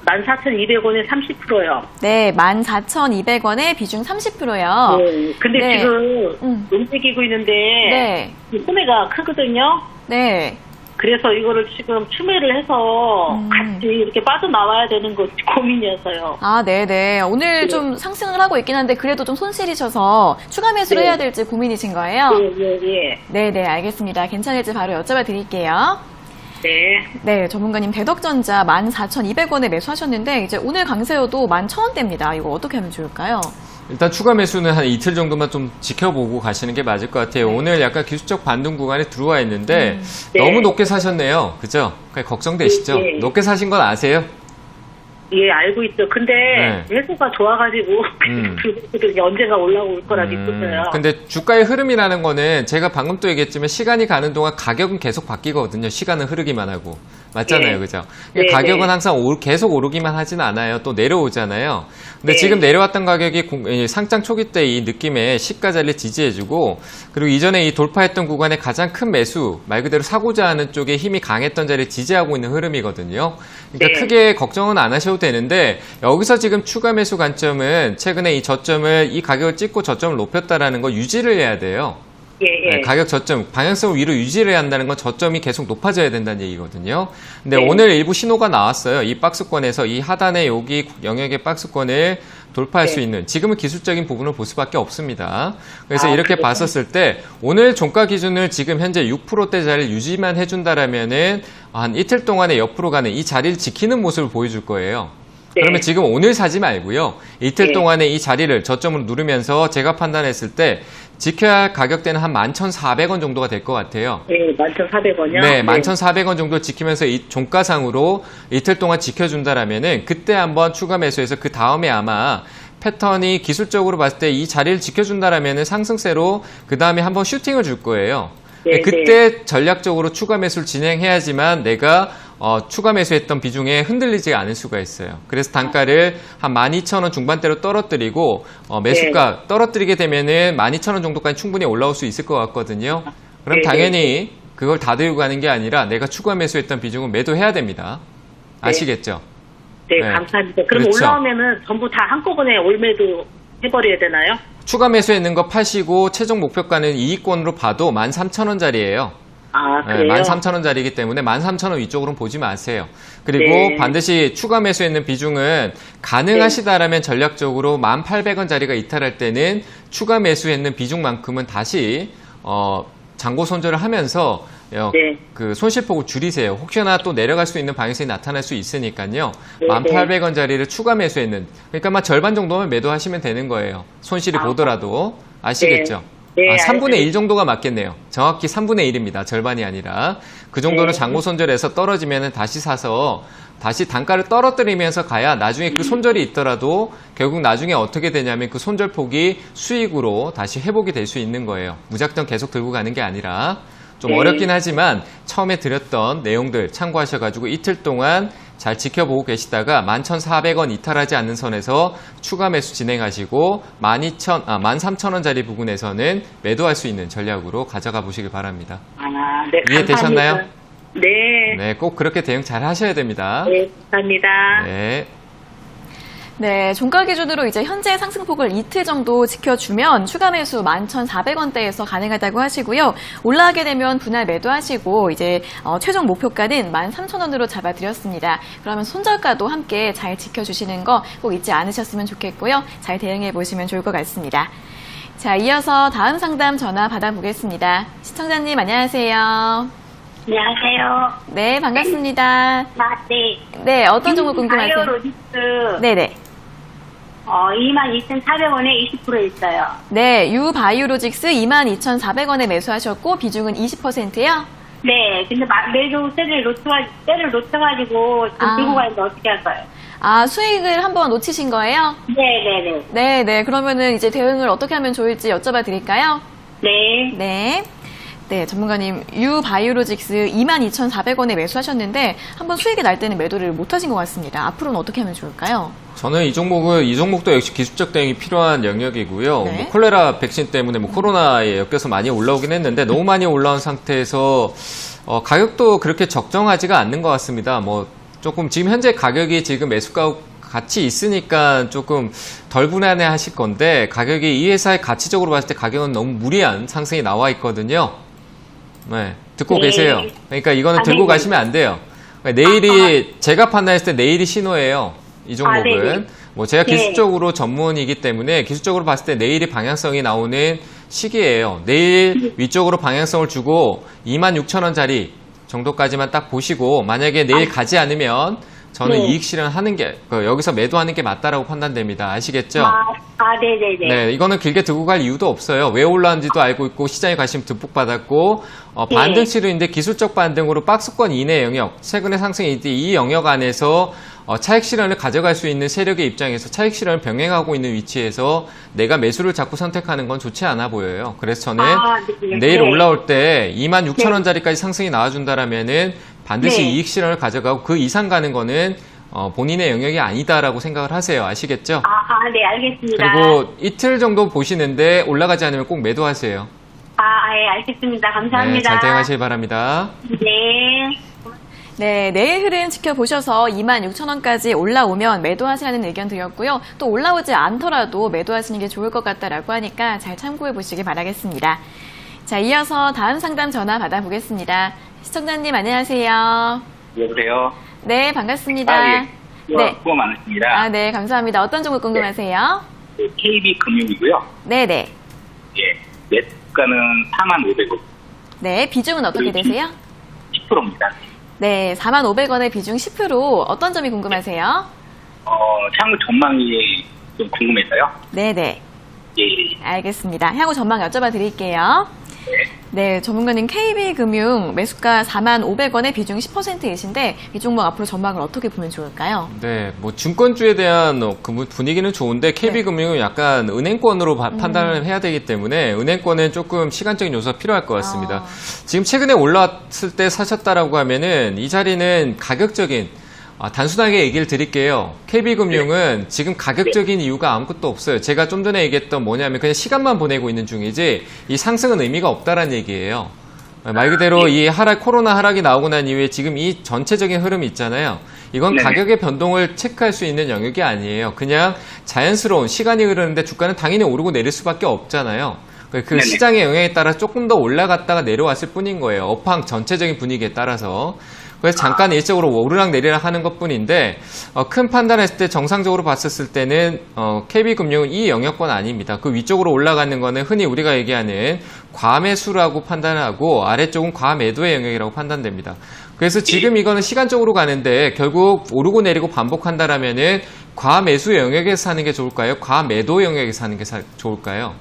14,200원에 30%요. 네, 14,200원에 비중 30%요. 네, 근데 네. 지금 움직이고 있는데, 네. 소매가 크거든요. 네. 그래서 이거를 지금 추매를 해서 음. 같이 이렇게 빠져나와야 되는 거 고민이어서요. 아, 네네. 오늘 네. 좀 상승을 하고 있긴 한데 그래도 좀 손실이셔서 추가 매수를 네. 해야 될지 고민이신 거예요? 예. 네네, 알겠습니다. 괜찮을지 바로 여쭤봐 드릴게요. 네. 네, 전문가님 대덕전자 14,200원에 매수하셨는데 이제 오늘 강세여도 11,000원대입니다. 이거 어떻게 하면 좋을까요? 일단 추가 매수는 한 이틀 정도만 좀 지켜보고 가시는 게 맞을 것 같아요. 오늘 약간 기술적 반등 구간에 들어와 있는데 네. 너무 높게 사셨네요. 그죠? 걱정되시죠? 네. 높게 사신 건 아세요? 예, 알고 있죠. 근데 네. 회수가 좋아가지고 음. 그게 언젠가 올라올 거라 믿었어요. 근데 주가의 흐름이라는 거는 제가 방금 또 얘기했지만 시간이 가는 동안 가격은 계속 바뀌거든요. 시간은 흐르기만 하고. 맞잖아요. 네. 그죠? 네, 가격은 네. 항상 계속 오르기만 하진 않아요. 또 내려오잖아요. 근데 네. 지금 내려왔던 가격이 상장 초기 때 이 느낌의 시가 자리를 지지해주고 그리고 이전에 이 돌파했던 구간의 가장 큰 매수 말 그대로 사고자 하는 쪽에 힘이 강했던 자리를 지지하고 있는 흐름이거든요. 그러니까 네. 크게 걱정은 안 하셔도 되는데 여기서 지금 추가 매수 관점은 최근에 이 저점을 이 가격을 찍고 저점을 높였다라는 거 유지를 해야 돼요. 예. 네, 가격 저점, 방향성을 위로 유지를 해야 한다는 건 저점이 계속 높아져야 된다는 얘기거든요. 근데 네. 오늘 일부 신호가 나왔어요. 이 박스권에서 이 하단의 여기 영역의 박스권을 돌파할 네. 수 있는 지금은 기술적인 부분을 볼 수밖에 없습니다. 그래서 아, 이렇게 그래요? 봤었을 때 오늘 종가 기준을 지금 현재 6%대 자리를 유지만 해준다라면은 한 이틀 동안에 옆으로 가는 이 자리를 지키는 모습을 보여줄 거예요. 네. 그러면 지금 오늘 사지 말고요. 이틀 네. 동안에 이 자리를 저점으로 누르면서 제가 판단했을 때 지켜야 할 가격대는 한 11,400원 정도가 될 것 같아요. 네, 11,400원이요? 네, 11,400원 정도 지키면서 이 종가상으로 이틀 동안 지켜준다라면은 그때 한번 추가 매수해서 그 다음에 아마 패턴이 기술적으로 봤을 때 이 자리를 지켜준다라면은 상승세로 그 다음에 한번 슈팅을 줄 거예요. 네, 그때 전략적으로 추가 매수를 진행해야지만 내가 추가 매수했던 비중에 흔들리지 않을 수가 있어요. 그래서 단가를 한 12,000원 중반대로 떨어뜨리고 매수가 떨어뜨리게 되면은 12,000원 정도까지 충분히 올라올 수 있을 것 같거든요. 그럼 네, 당연히 그걸 다 들고 가는 게 아니라 내가 추가 매수했던 비중은 매도해야 됩니다. 아시겠죠? 네, 네. 감사합니다. 그럼 그렇죠. 올라오면은 전부 다 한꺼번에 올매도 해버려야 되나요? 추가 매수했는 거 파시고 최종 목표가는 이익권으로 봐도 13,000원짜리예요. 아, 네, 그래요? 13,000원짜리이기 때문에 13,000원 위쪽으로는 보지 마세요. 그리고 네. 반드시 추가 매수했는 비중은 가능하시다라면 전략적으로 1,800원짜리가 이탈할 때는 추가 매수했는 비중만큼은 다시 잔고 손절을 하면서 네. 그 손실폭을 줄이세요. 혹시나 또 내려갈 수 있는 방향성이 나타날 수 있으니까요. 네, 1,800원짜리를 추가 매수했는 그러니까 막 절반 정도만 매도하시면 되는 거예요. 손실이 보더라도 아시겠죠? 네, 3분의 1 알겠습니다. 정도가 맞겠네요. 정확히 3분의 1입니다. 절반이 아니라. 그 정도로 네. 잔고 손절해서 떨어지면 다시 사서 다시 단가를 떨어뜨리면서 가야 나중에 그 손절이 있더라도 결국 나중에 어떻게 되냐면 그 손절폭이 수익으로 다시 회복이 될 수 있는 거예요. 무작정 계속 들고 가는 게 아니라 좀 네. 어렵긴 하지만 처음에 드렸던 내용들 참고하셔가지고 이틀 동안 잘 지켜보고 계시다가 11,400원 이탈하지 않는 선에서 추가 매수 진행하시고 13,000원짜리 부분에서는 매도할 수 있는 전략으로 가져가 보시길 바랍니다. 아, 네, 이해되셨나요? 감사합니다. 네. 네, 꼭 그렇게 대응 잘 하셔야 됩니다. 네, 감사합니다. 네. 네, 종가 기준으로 이제 현재 상승폭을 이틀 정도 지켜주면 추가 매수 11,400원대에서 가능하다고 하시고요. 올라가게 되면 분할 매도하시고 이제 최종 목표가는 13,000원으로 잡아드렸습니다. 그러면 손절가도 함께 잘 지켜주시는 거 꼭 잊지 않으셨으면 좋겠고요. 잘 대응해 보시면 좋을 것 같습니다. 자, 이어서 다음 상담 전화 받아보겠습니다. 시청자님 안녕하세요. 안녕하세요. 네, 반갑습니다. 네. 네, 어떤 종목 궁금하세요? 바이오로직스 네네. 22,400원에 20% 있어요. 네, 유바이오로직스 22,400원에 매수하셨고 비중은 20%요? 네. 근데 매도 때를 놓쳐가지고 지금 아. 들고 가는데 어떻게 할까요? 아, 수익을 한번 놓치신 거예요? 네네네. 네네. 그러면은 이제 대응을 어떻게 하면 좋을지 여쭤봐 드릴까요? 네. 네. 네, 전문가님, 유바이오로직스 22,400원에 매수하셨는데 한번 수익이 날 때는 매도를 못 하신 것 같습니다. 앞으로는 어떻게 하면 좋을까요? 저는 이 종목도 역시 기술적 대응이 필요한 영역이고요. 네. 뭐 콜레라 백신 때문에 뭐 코로나에 엮여서 많이 올라오긴 했는데 너무 많이 올라온 상태에서 가격도 그렇게 적정하지가 않는 것 같습니다. 뭐 조금 지금 현재 가격이 지금 매수가 같이 있으니까 조금 덜 불안해 하실 건데 가격이 이 회사의 가치적으로 봤을 때 가격은 너무 무리한 상승이 나와 있거든요. 네, 듣고 네. 계세요. 그러니까 이거는 들고 네. 가시면 안 돼요. 그러니까 내일이 제가 판단했을 때 내일이 신호예요. 이 종목은 네. 뭐 제가 네. 기술적으로 전문이기 때문에 기술적으로 봤을 때 내일이 방향성이 나오는 시기예요. 내일 위쪽으로 방향성을 주고 26,000원짜리 정도까지만 딱 보시고 만약에 내일 가지 않으면 저는 네. 이익 실현하는 게 여기서 매도하는 게 맞다라고 판단됩니다. 아시겠죠? 네네네. 네, 이거는 길게 두고 갈 이유도 없어요. 왜 올라왔는지도 알고 있고 시장에 관심 듬뿍 받았고 반등 치료인데 기술적 반등으로 박스권 이내 영역, 최근에 상승이 이 영역 안에서 차익 실현을 가져갈 수 있는 세력의 입장에서 차익 실현을 병행하고 있는 위치에서 내가 매수를 자꾸 선택하는 건 좋지 않아 보여요. 그래서 저는 네. 내일 네. 올라올 때 26,000원짜리까지 상승이 나와준다라면은 반드시 네. 이익 실현을 가져가고 그 이상 가는 거는 본인의 영역이 아니다라고 생각을 하세요. 아시겠죠? 네, 알겠습니다. 그리고 이틀 정도 보시는데 올라가지 않으면 꼭 매도하세요. 예, 알겠습니다. 네, 감사합니다. 잘 대응하시기 바랍니다. 네. 네, 내일 흐름 지켜보셔서 26,000원까지 올라오면 매도하시라는 의견 드렸고요. 또 올라오지 않더라도 매도하시는 게 좋을 것 같다라고 하니까 잘 참고해 보시기 바라겠습니다. 자, 이어서 다음 상담 전화 받아보겠습니다. 시청자님 안녕하세요. 여보세요? 네, 반갑습니다. 예. 네. 수고 많으십니다. 아, 네, 감사합니다. 어떤 종목 궁금하세요? KB금융이고요. 네네. 예. 매수가는 4,500원. 네, 비중은 어떻게 되세요? 10%입니다. 네, 4,500원의 비중 10%. 어떤 점이 궁금하세요? 향후 전망이 좀 궁금해서요. 네네. 예. 알겠습니다. 향후 전망 여쭤봐 드릴게요. 네, 전문가님 KB금융 매수가 4,500원의 비중 10%이신데 이 종목 앞으로 전망을 어떻게 보면 좋을까요? 네, 뭐 증권주에 대한 그 분위기는 좋은데 KB금융은 약간 은행권으로 판단을 해야 되기 때문에 은행권은 조금 시간적인 요소가 필요할 것 같습니다. 지금 최근에 올라왔을 때 사셨다라고 하면은 이 자리는 가격적인 단순하게 얘기를 드릴게요. KB금융은 지금 가격적인 이유가 아무것도 없어요. 제가 좀 전에 얘기했던 뭐냐면 그냥 시간만 보내고 있는 중이지 이 상승은 의미가 없다라는 얘기예요. 말 그대로 이 코로나 하락이 나오고 난 이후에 지금 이 전체적인 흐름이 있잖아요. 이건 네네. 가격의 변동을 체크할 수 있는 영역이 아니에요. 그냥 자연스러운 시간이 흐르는데 주가는 당연히 오르고 내릴 수밖에 없잖아요. 그 네네. 시장의 영향에 따라 조금 더 올라갔다가 내려왔을 뿐인 거예요. 업황 전체적인 분위기에 따라서. 그래서 잠깐 일적으로 오르락 내리락 하는 것 뿐인데, 큰 판단했을 때 정상적으로 봤었을 때는, KB금융은 이 영역권 아닙니다. 그 위쪽으로 올라가는 거는 흔히 우리가 얘기하는 과매수라고 판단하고, 아래쪽은 과매도의 영역이라고 판단됩니다. 그래서 지금 이거는 시간적으로 가는데, 결국 오르고 내리고 반복한다라면은, 과매수 영역에서 사는 게 좋을까요? 과매도 영역에서 사는 게 좋을까요?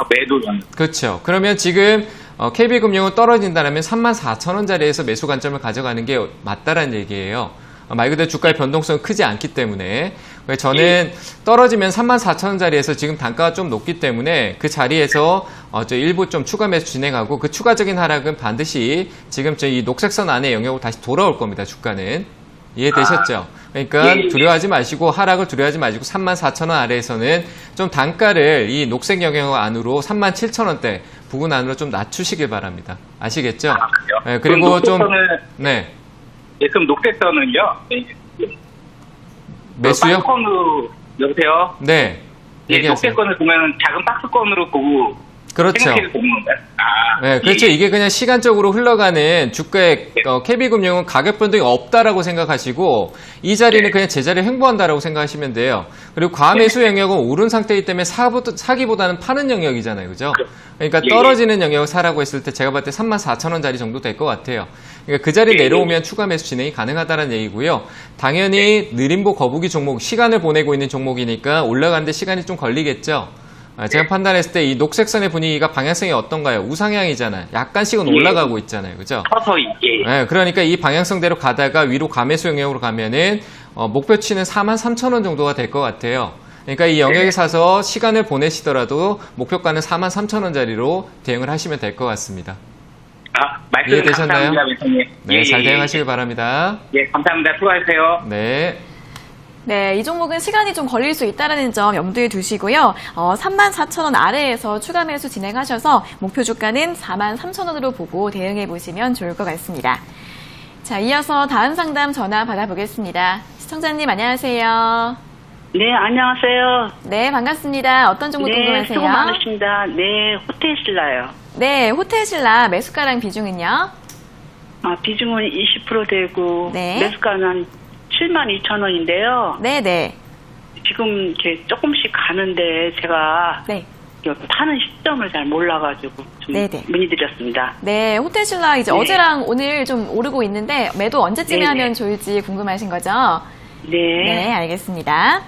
매도는. 그렇죠. 그러면 지금 KB금융은 떨어진다면 34,000원짜리에서 매수 관점을 가져가는 게 맞다라는 얘기예요. 말 그대로 주가의 변동성은 크지 않기 때문에. 저는 떨어지면 34,000원짜리에서 지금 단가가 좀 높기 때문에 그 자리에서 일부 좀 추가 매수 진행하고 그 추가적인 하락은 반드시 지금 이 녹색선 안의 영역으로 다시 돌아올 겁니다. 주가는. 이해되셨죠? 그러니까 두려워하지 마시고 하락을 두려워하지 마시고 34,000원 아래에서는 좀 단가를 이 녹색 영역 안으로 37,000원대 부근 안으로 좀 낮추시길 바랍니다. 아시겠죠? 아, 그래요? 네, 그리고 그럼 좀 녹색선은- 네. 예, 그럼 녹색선은요? 매수요? 박스권으로, 여보세요? 네. 예, 얘기하세요. 녹색권을 보면 작은 박스권으로 보고 그렇죠. 생각해도 되는 건가요? 아, 네, 그렇죠. 예, 예. 이게 그냥 시간적으로 흘러가는 주가의 KB금융은 가격 변동이 없다라고 생각하시고 이 자리는 네. 그냥 제자리를 횡보한다라고 생각하시면 돼요. 그리고 과매수 영역은 오른 상태이기 때문에 사기보다는 파는 영역이잖아요. 그죠? 그러니까 예, 예. 떨어지는 영역을 사라고 했을 때 제가 봤을 때 34,000원짜리 정도 될 것 같아요. 그러니까 그 자리 예, 예. 내려오면 추가 매수 진행이 가능하다는 얘기고요. 당연히 느림보 거북이 종목, 시간을 보내고 있는 종목이니까 올라가는데 시간이 좀 걸리겠죠. 제가 판단했을 때 이 녹색선의 분위기가 방향성이 어떤가요? 우상향이잖아요. 약간씩은 올라가고 있잖아요. 그죠? 서서히, 예. 네, 그러니까 이 방향성대로 가다가 위로 과매수 영역으로 가면은 목표치는 43,000원 정도가 될 것 같아요. 그러니까 이 영역에 사서 시간을 보내시더라도 목표가는 43,000원짜리로 대응을 하시면 될 것 같습니다. 아, 말씀 이해되셨나요? 감사합니다, 멘토님. 네, 예, 잘 예, 대응하시길 바랍니다. 예, 감사합니다. 수고하세요. 네. 네, 이 종목은 시간이 좀 걸릴 수 있다는 점 염두에 두시고요. 34,000원 아래에서 추가 매수 진행하셔서 목표 주가는 43,000원으로 보고 대응해 보시면 좋을 것 같습니다. 자, 이어서 다음 상담 전화 받아보겠습니다. 시청자님 안녕하세요. 네, 안녕하세요. 네, 반갑습니다. 어떤 종목 네, 궁금하세요? 수고 많으십니다. 네, 호텔신라요. 네, 호텔신라 매수가랑 비중은요? 비중은 20% 되고 네. 매수가는 한 72,000원인데요. 네네. 지금 이렇게 조금씩 가는데 제가 네. 파는 시점을 잘 몰라가지고 좀 네네. 문의드렸습니다. 네, 호텔신라 이제 네. 어제랑 오늘 좀 오르고 있는데 매도 언제쯤에 네네. 하면 좋을지 궁금하신 거죠? 네. 네, 알겠습니다.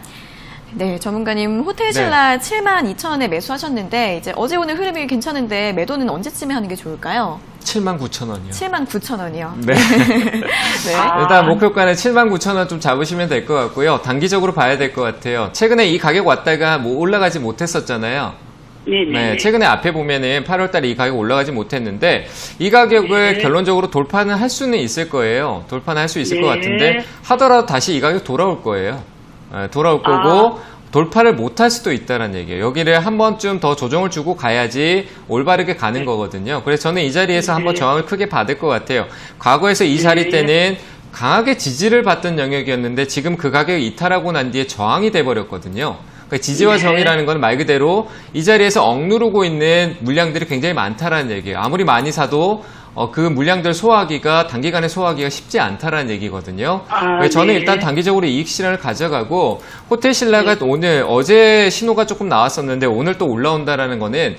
네, 전문가님 호텔신라 72,000원에 매수하셨는데 이제 어제 오늘 흐름이 괜찮은데 매도는 언제쯤에 하는 게 좋을까요? 79,000원이요. 79,000원이요. 네. 네. 일단 목표가는 79,000원 좀 잡으시면 될 것 같고요. 단기적으로 봐야 될 것 같아요. 최근에 이 가격 왔다가 뭐 올라가지 못했었잖아요. 네네. 네, 최근에 앞에 보면은 8월달에 이 가격 올라가지 못했는데 이 가격을 네. 결론적으로 돌파는 할 수는 있을 거예요. 돌파는 할 수 있을 네. 것 같은데 하더라도 다시 이 가격 돌아올 거예요. 돌아올 거고 돌파를 못할 수도 있다는 얘기예요. 여기를 한 번쯤 더 조정을 주고 가야지 올바르게 가는 거거든요. 그래서 저는 이 자리에서 한번 저항을 크게 받을 것 같아요. 과거에서 이 자리 때는 강하게 지지를 받던 영역이었는데 지금 그 가격이 이탈하고 난 뒤에 저항이 돼버렸거든요. 그러니까 지지와 저항이라는 건 말 그대로 이 자리에서 억누르고 있는 물량들이 굉장히 많다라는 얘기예요. 아무리 많이 사도 그 물량들 소화하기가 단기간에 소화하기가 쉽지 않다라는 얘기거든요. 그래서 저는 네. 일단 단기적으로 이익 실현을 가져가고 호텔신라가 어제 신호가 조금 나왔었는데 오늘 또 올라온다라는 거는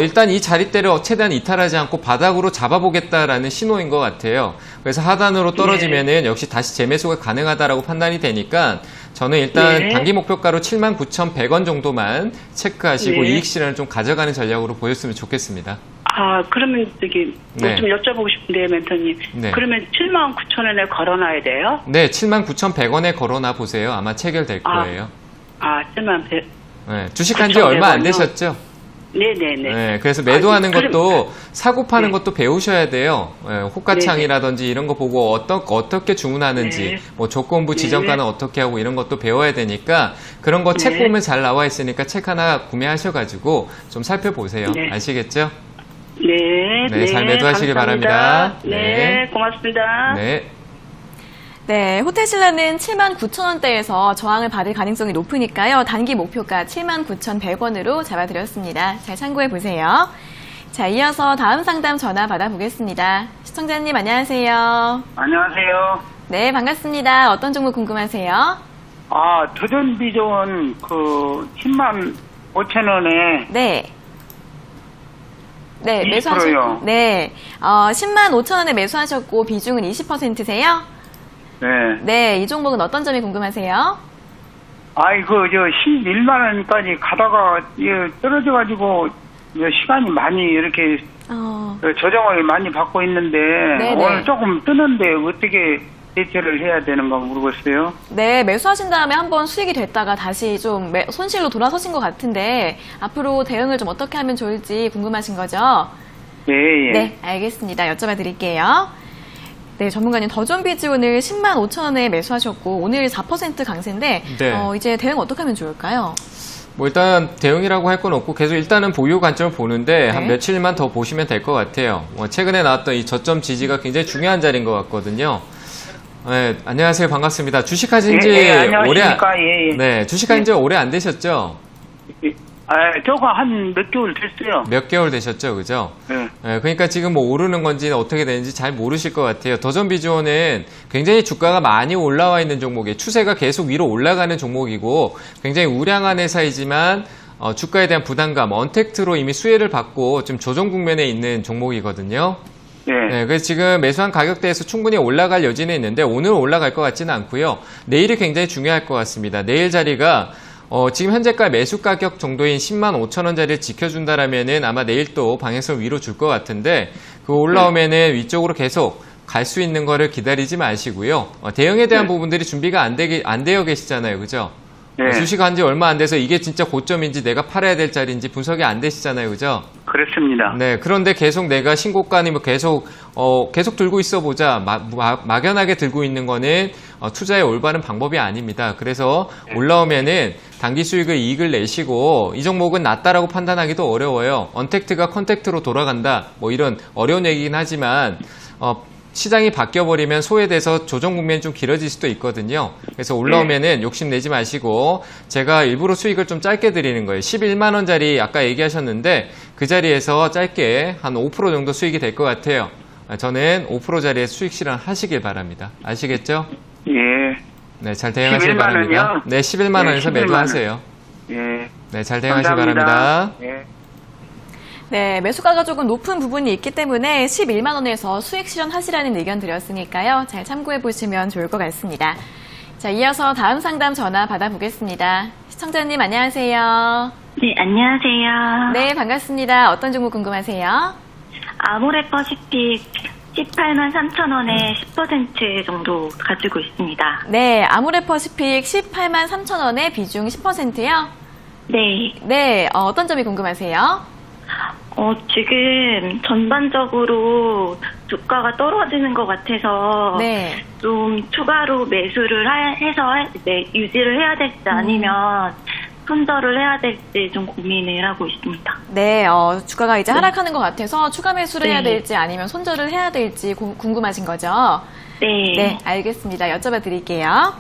일단 이 자리대를 최대한 이탈하지 않고 바닥으로 잡아보겠다라는 신호인 것 같아요. 그래서 하단으로 떨어지면은 역시 다시 재매수가 가능하다라고 판단이 되니까 저는 일단 네. 단기 목표가로 79,100원 정도만 체크하시고 네. 이익 실현을 좀 가져가는 전략으로 보였으면 좋겠습니다. 그러면 저기 뭐 네. 좀 여쭤보고 싶은데 멘토님. 네. 그러면 79,000원에 걸어놔야 돼요? 네, 79,100원에 걸어놔 보세요. 아마 체결될 아. 거예요. 71,100. 네, 주식한 지 얼마 안 9,100원이요? 되셨죠? 네네네. 네, 그래서 매도하는 그럼- 것도 사고 파는 네. 것도 배우셔야 돼요. 호가창이라든지 이런 거 보고 어떻게 주문하는지, 네. 뭐 조건부 지정가는 어떻게 하고 이런 것도 배워야 되니까 그런 거 책 네. 보면 잘 나와 있으니까 책 하나 구매하셔가지고 좀 살펴보세요. 네. 아시겠죠? 네. 네, 잘 매도하시길 감사합니다. 바랍니다. 네, 네. 고맙습니다. 네. 네, 호텔신라는 79,000원대에서 저항을 받을 가능성이 높으니까요. 단기 목표가 79,100원으로 잡아드렸습니다. 잘 참고해 보세요. 자, 이어서 다음 상담 전화 받아보겠습니다. 시청자님 안녕하세요. 안녕하세요. 네, 반갑습니다. 어떤 종목 궁금하세요? 도전 비전 105,000원에 네. 네, 20%요. 매수하셨고. 네. 105,000원에 매수하셨고 비중은 20%세요? 네. 네, 이 종목은 어떤 점이 궁금하세요? 11만 원까지 가다가 떨어져가지고 시간이 많이 이렇게 조정을 많이 받고 있는데 네네. 오늘 조금 뜨는데 어떻게 대처를 해야 되는 거 모르겠어요. 네, 매수하신 다음에 한번 수익이 됐다가 다시 좀 손실로 돌아서신 것 같은데 앞으로 대응을 좀 어떻게 하면 좋을지 궁금하신 거죠? 예. 네, 알겠습니다. 여쭤봐 드릴게요. 네, 전문가님 더존비즈 오늘 105,000원에 매수하셨고 오늘 4% 강세인데 네. 이제 대응 어떻게 하면 좋을까요? 뭐 일단 대응이라고 할 건 없고 계속 일단은 보유 관점을 보는데 한 네. 며칠만 더 보시면 될 것 같아요. 최근에 나왔던 이 저점 지지가 굉장히 중요한 자리인 것 같거든요. 네, 안녕하세요. 반갑습니다. 주식하신 지 안녕하십니까? 예. 네, 주식하신 지 오래 안 되셨죠? 저거 한 몇 개월 됐어요. 몇 개월 되셨죠, 그죠? 네. 네, 그러니까 지금 뭐 오르는 건지 어떻게 되는지 잘 모르실 것 같아요. 더전 비주어는 굉장히 주가가 많이 올라와 있는 종목이에요. 추세가 계속 위로 올라가는 종목이고 굉장히 우량한 회사이지만 주가에 대한 부담감, 언택트로 이미 수혜를 받고 좀 조정 국면에 있는 종목이거든요. 네, 그래서 지금 매수한 가격대에서 충분히 올라갈 여지는 있는데 오늘 올라갈 것 같지는 않고요. 내일이 굉장히 중요할 것 같습니다. 내일 자리가 지금 현재가 매수 가격 정도인 10만 5천 원짜리를 지켜준다라면은 아마 내일 또 방향성을 위로 줄 것 같은데 그 올라오면은 위쪽으로 계속 갈 수 있는 거를 기다리지 마시고요. 대응에 대한 부분들이 준비가 안 되어 계시잖아요, 그죠? 네. 주식한 지 얼마 안 돼서 이게 진짜 고점인지 내가 팔아야 될 자리인지 분석이 안 되시잖아요, 그죠? 그렇습니다. 네, 그런데 계속 내가 신고가니 뭐 계속 들고 있어 보자. 막연하게 들고 있는 거는 투자의 올바른 방법이 아닙니다. 그래서 올라오면은 단기 수익을 이익을 내시고 이 종목은 낮다라고 판단하기도 어려워요. 언택트가 컨택트로 돌아간다. 뭐 이런 어려운 얘기긴 하지만 시장이 바뀌어버리면 소외돼서 조정 국면이 좀 길어질 수도 있거든요. 그래서 올라오면은 욕심내지 마시고 제가 일부러 수익을 좀 짧게 드리는 거예요. 11만 원짜리 아까 얘기하셨는데 그 자리에서 짧게 한 5% 정도 수익이 될 것 같아요. 저는 5% 자리에 수익 실현하시길 바랍니다. 아시겠죠? 예. 네, 잘 대응하시길 11만 바랍니다. 원이요? 네, 11만 원에서 11만 원. 매도하세요. 예. 네, 잘 대응하시길 감사합니다. 바랍니다. 예. 네, 매수가가 조금 높은 부분이 있기 때문에 11만 원에서 수익 실현하시라는 의견 드렸으니까요. 잘 참고해 보시면 좋을 것 같습니다. 자, 이어서 다음 상담 전화 받아보겠습니다. 시청자님 안녕하세요. 네, 안녕하세요. 네, 반갑습니다. 어떤 종목 궁금하세요? 아모레퍼시픽 18만 3천 원에 10% 정도 가지고 있습니다. 네, 아모레퍼시픽 18만 3천 원에 비중 10%요? 네. 네, 어떤 점이 궁금하세요? 지금 전반적으로 주가가 떨어지는 것 같아서 네. 좀 추가로 매수를 해서 유지를 해야 될지 아니면 손절을 해야 될지 좀 고민을 하고 있습니다. 네, 주가가 이제 하락하는 것 같아서 추가 매수를 해야 네. 될지 아니면 손절을 해야 될지 궁금하신 거죠? 네. 네, 알겠습니다. 여쭤봐 드릴게요.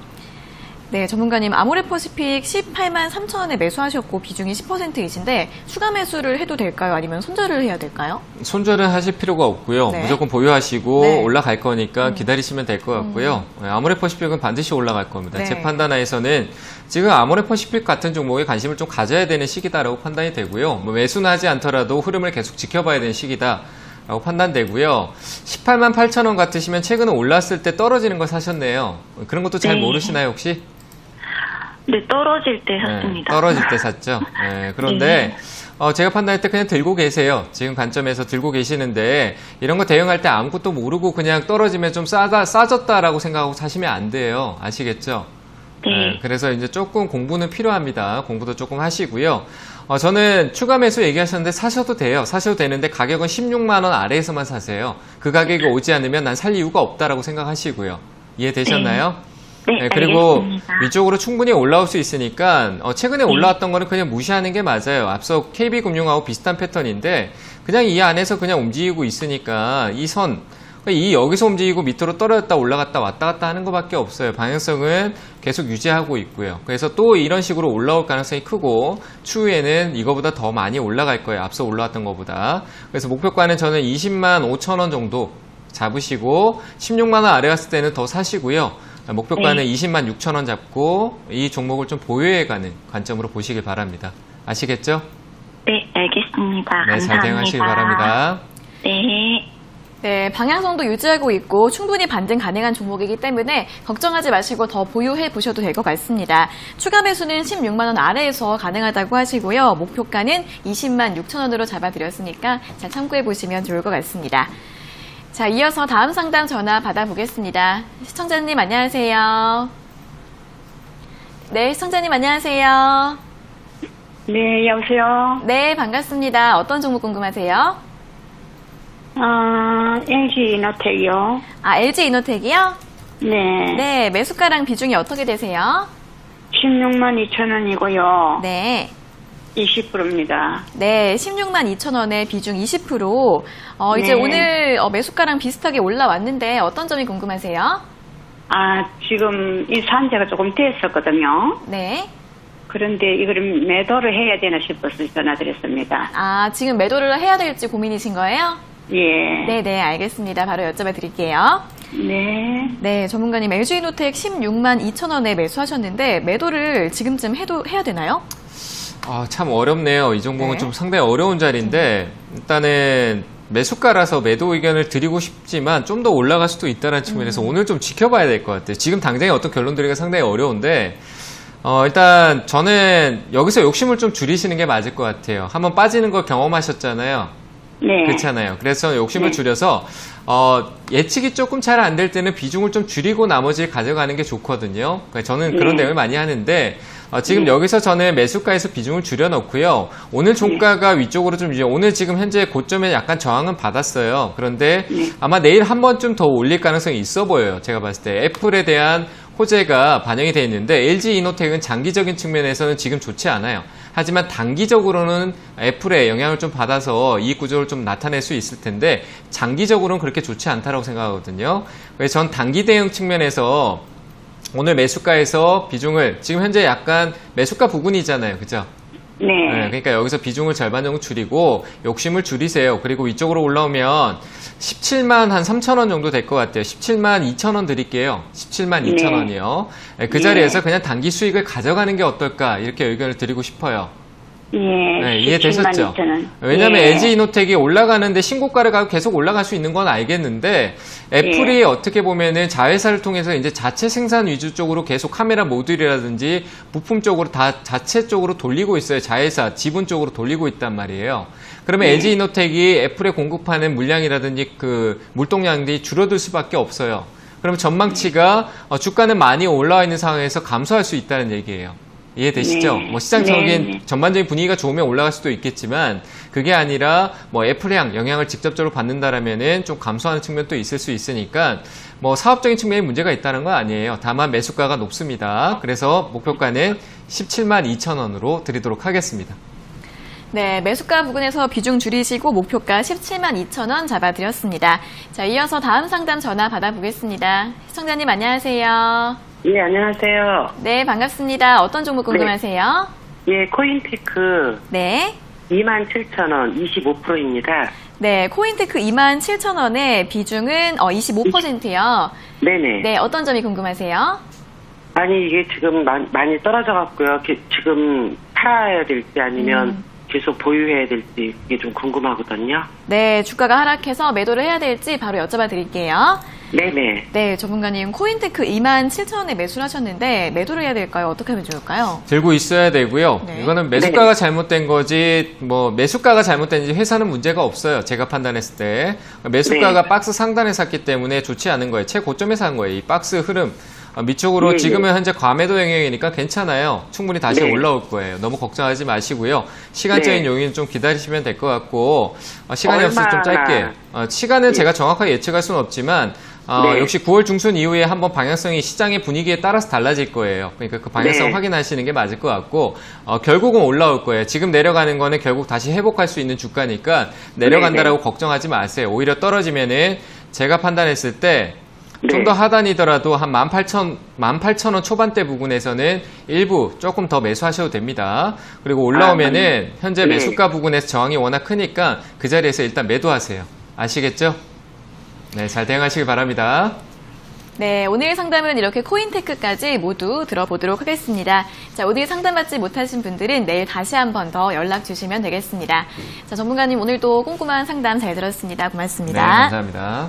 네, 전문가님, 아모레퍼시픽 18만 3천 원에 매수하셨고 비중이 10%이신데 추가 매수를 해도 될까요? 아니면 손절을 해야 될까요? 손절은 하실 필요가 없고요. 네. 무조건 보유하시고 네. 올라갈 거니까 기다리시면 될 것 같고요. 아모레퍼시픽은 반드시 올라갈 겁니다. 네. 제 판단하에서는 지금 아모레퍼시픽 같은 종목에 관심을 좀 가져야 되는 시기다라고 판단이 되고요. 뭐 매수는 하지 않더라도 흐름을 계속 지켜봐야 되는 시기다. 라고 판단되고요. 18만 8천 원 같으시면 최근에 올랐을 때 떨어지는 걸 사셨네요. 그런 것도 잘 네. 모르시나요, 혹시? 네, 떨어질 때 샀습니다. 네, 떨어질 때 샀죠. 네, 그런데 제가 판단할 때 그냥 들고 계세요. 지금 관점에서 들고 계시는데 이런 거 대응할 때 아무것도 모르고 그냥 떨어지면 좀 싸졌다라고 생각하고 사시면 안 돼요. 아시겠죠? 네. 그래서 이제 조금 공부는 필요합니다. 공부도 조금 하시고요. 저는 추가 매수 얘기하셨는데 사셔도 돼요. 사셔도 되는데 가격은 16만 원 아래에서만 사세요. 그 가격이 오지 않으면 난 살 이유가 없다라고 생각하시고요. 이해되셨나요? 네, 그리고 알겠습니다. 위쪽으로 충분히 올라올 수 있으니까 최근에 올라왔던 거는 그냥 무시하는 게 맞아요. 앞서 KB금융하고 비슷한 패턴인데 그냥 이 안에서 그냥 움직이고 있으니까 이 여기서 움직이고 밑으로 떨어졌다 올라갔다 왔다 갔다 하는 것밖에 없어요. 방향성은 계속 유지하고 있고요. 그래서 또 이런 식으로 올라올 가능성이 크고 추후에는 이거보다 더 많이 올라갈 거예요. 앞서 올라왔던 것보다. 그래서 목표가는 저는 20만 5천 원 정도 잡으시고 16만 원 아래 갔을 때는 더 사시고요. 목표가는 20만 6천 원 잡고 이 종목을 좀 보유해가는 관점으로 보시길 바랍니다. 아시겠죠? 네, 알겠습니다. 네, 잘 감사합니다. 대응하시길 바랍니다. 네. 네, 방향성도 유지하고 있고 충분히 반등 가능한 종목이기 때문에 걱정하지 마시고 더 보유해 보셔도 될 것 같습니다. 추가 매수는 16만 원 아래에서 가능하다고 하시고요. 목표가는 20만 6천 원으로 잡아드렸으니까 잘 참고해 보시면 좋을 것 같습니다. 자, 이어서 다음 상담 전화 받아보겠습니다. 시청자님 안녕하세요. 네, 시청자님 안녕하세요. 네, 여보세요. 네, 반갑습니다. 어떤 종목 궁금하세요? NG 이노텍이요. LG 이노텍이요? 네. 네, 매수가랑 비중이 어떻게 되세요? 16만 2천 원이고요. 네. 20%입니다. 네, 16만 2천 원의 비중 20%. 이제 네. 오늘 매수가랑 비슷하게 올라왔는데 어떤 점이 궁금하세요? 아, 지금 이 산재가 조금 됐었거든요. 네. 그런데 이거를 매도를 해야 되나 싶어서 전화드렸습니다. 아, 지금 매도를 해야 될지 고민이신 거예요? 예. 네, 알겠습니다. 바로 여쭤봐 드릴게요. 네. 네, 전문가님 LG이노텍 16만 2천 원에 매수하셨는데 매도를 지금쯤 해야 되나요? 참 어렵네요. 이 종목은 네. 좀 상당히 어려운 자리인데 일단은 매수가라서 매도 의견을 드리고 싶지만 좀 더 올라갈 수도 있다는 측면에서 오늘 좀 지켜봐야 될 것 같아요. 지금 당장에 어떤 결론 드리기가 상당히 어려운데 일단 저는 여기서 욕심을 좀 줄이시는 게 맞을 것 같아요. 한번 빠지는 걸 경험하셨잖아요. 네. 그렇잖아요. 그래서 욕심을 줄여서 예측이 조금 잘 안 될 때는 비중을 좀 줄이고 나머지를 가져가는 게 좋거든요. 그러니까 저는 그런 대응을 많이 하는데 지금 여기서 저는 매수가에서 비중을 줄여놓고요. 오늘 종가가 위쪽으로 좀 오늘 지금 현재 고점에 약간 저항은 받았어요. 그런데 아마 내일 한 번쯤 더 올릴 가능성이 있어 보여요. 제가 봤을 때 애플에 대한 호재가 반영이 되어 있는데 LG이노텍은 장기적인 측면에서는 지금 좋지 않아요. 하지만 단기적으로는 애플의 영향을 좀 받아서 이익 구조를 좀 나타낼 수 있을 텐데 장기적으로는 그렇게 좋지 않다고 생각하거든요. 그래서 전 단기 대응 측면에서 오늘 매수가에서 비중을 지금 현재 약간 매수가 부근이잖아요. 그죠? 네. 그러니까 여기서 비중을 절반 정도 줄이고 욕심을 줄이세요. 그리고 위쪽으로 올라오면 17만 한 3천 원 정도 될 것 같아요. 17만 2천 원 드릴게요. 17만 2천 원이요. 그 자리에서 그냥 단기 수익을 가져가는 게 어떨까 이렇게 의견을 드리고 싶어요. 예. 네, 이해되셨죠? 17만 2천 원. 왜냐하면 예. LG이노텍이 올라가는데 신고가를 가고 계속 올라갈 수 있는 건 알겠는데 애플이 어떻게 보면은 자회사를 통해서 이제 자체 생산 위주 쪽으로 계속 카메라 모듈이라든지 부품 쪽으로 다 자체 쪽으로 돌리고 있어요. 자회사 지분 쪽으로 돌리고 있단 말이에요. 그러면 LG이노텍이 애플에 공급하는 물량이라든지 그 물동량들이 줄어들 수밖에 없어요. 그러면 전망치가 주가는 많이 올라와 있는 상황에서 감소할 수 있다는 얘기예요. 이해되시죠? 네. 뭐 시장적인 네. 전반적인 분위기가 좋으면 올라갈 수도 있겠지만 그게 아니라 뭐 애플향 영향을 직접적으로 받는다라면은 좀 감소하는 측면도 있을 수 있으니까 뭐 사업적인 측면에 문제가 있다는 건 아니에요. 다만 매수가가 높습니다. 그래서 목표가는 17만 2천 원으로 드리도록 하겠습니다. 네, 매수가 부근에서 비중 줄이시고 목표가 17만 2천 원 잡아드렸습니다. 자, 이어서 다음 상담 전화 받아보겠습니다. 시청자님 안녕하세요. 예, 안녕하세요. 네, 반갑습니다. 어떤 종목 궁금하세요? 예, 코인테크 네. 27,000원 25%입니다. 네, 코인테크 27,000원의 비중은 25%요. 네네. 네, 어떤 점이 궁금하세요? 아니, 이게 지금 많이 떨어져갖고요. 지금 팔아야 될지 아니면 계속 보유해야 될지 이게 좀 궁금하거든요. 네, 주가가 하락해서 매도를 해야 될지 바로 여쭤봐 드릴게요. 네네. 네, 전문가님 코인테크 27,000원에 매수를 하셨는데 매도를 해야 될까요? 어떻게 하면 좋을까요? 들고 있어야 되고요. 네. 이거는 매수가가 잘못된 거지 뭐 매수가가 잘못된지 회사는 문제가 없어요. 제가 판단했을 때 매수가가 박스 상단에 샀기 때문에 좋지 않은 거예요. 최고점에 산 거예요. 이 박스 흐름 밑쪽으로 지금은 현재 과매도 영역이니까 괜찮아요. 충분히 다시 올라올 거예요. 너무 걱정하지 마시고요. 시간적인 요인은 좀 기다리시면 될 것 같고 시간이 없어서 좀 짧게 시간은 제가 정확하게 예측할 수는 없지만 역시 9월 중순 이후에 한번 방향성이 시장의 분위기에 따라서 달라질 거예요. 그러니까 그 방향성 확인하시는 게 맞을 것 같고 결국은 올라올 거예요. 지금 내려가는 거는 결국 다시 회복할 수 있는 주가니까 내려간다라고 걱정하지 마세요. 오히려 떨어지면은 제가 판단했을 때 좀 더 하단이더라도 한 18,000원 초반대 부근에서는 일부 조금 더 매수하셔도 됩니다. 그리고 올라오면은 현재 매수가 부근에서 저항이 워낙 크니까 그 자리에서 일단 매도하세요. 아시겠죠? 네, 잘 대응하시길 바랍니다. 네, 오늘 상담은 이렇게 코인테크까지 모두 들어보도록 하겠습니다. 자, 오늘 상담받지 못하신 분들은 내일 다시 한 번 더 연락 주시면 되겠습니다. 자, 전문가님 오늘도 꼼꼼한 상담 잘 들었습니다. 고맙습니다. 네, 감사합니다.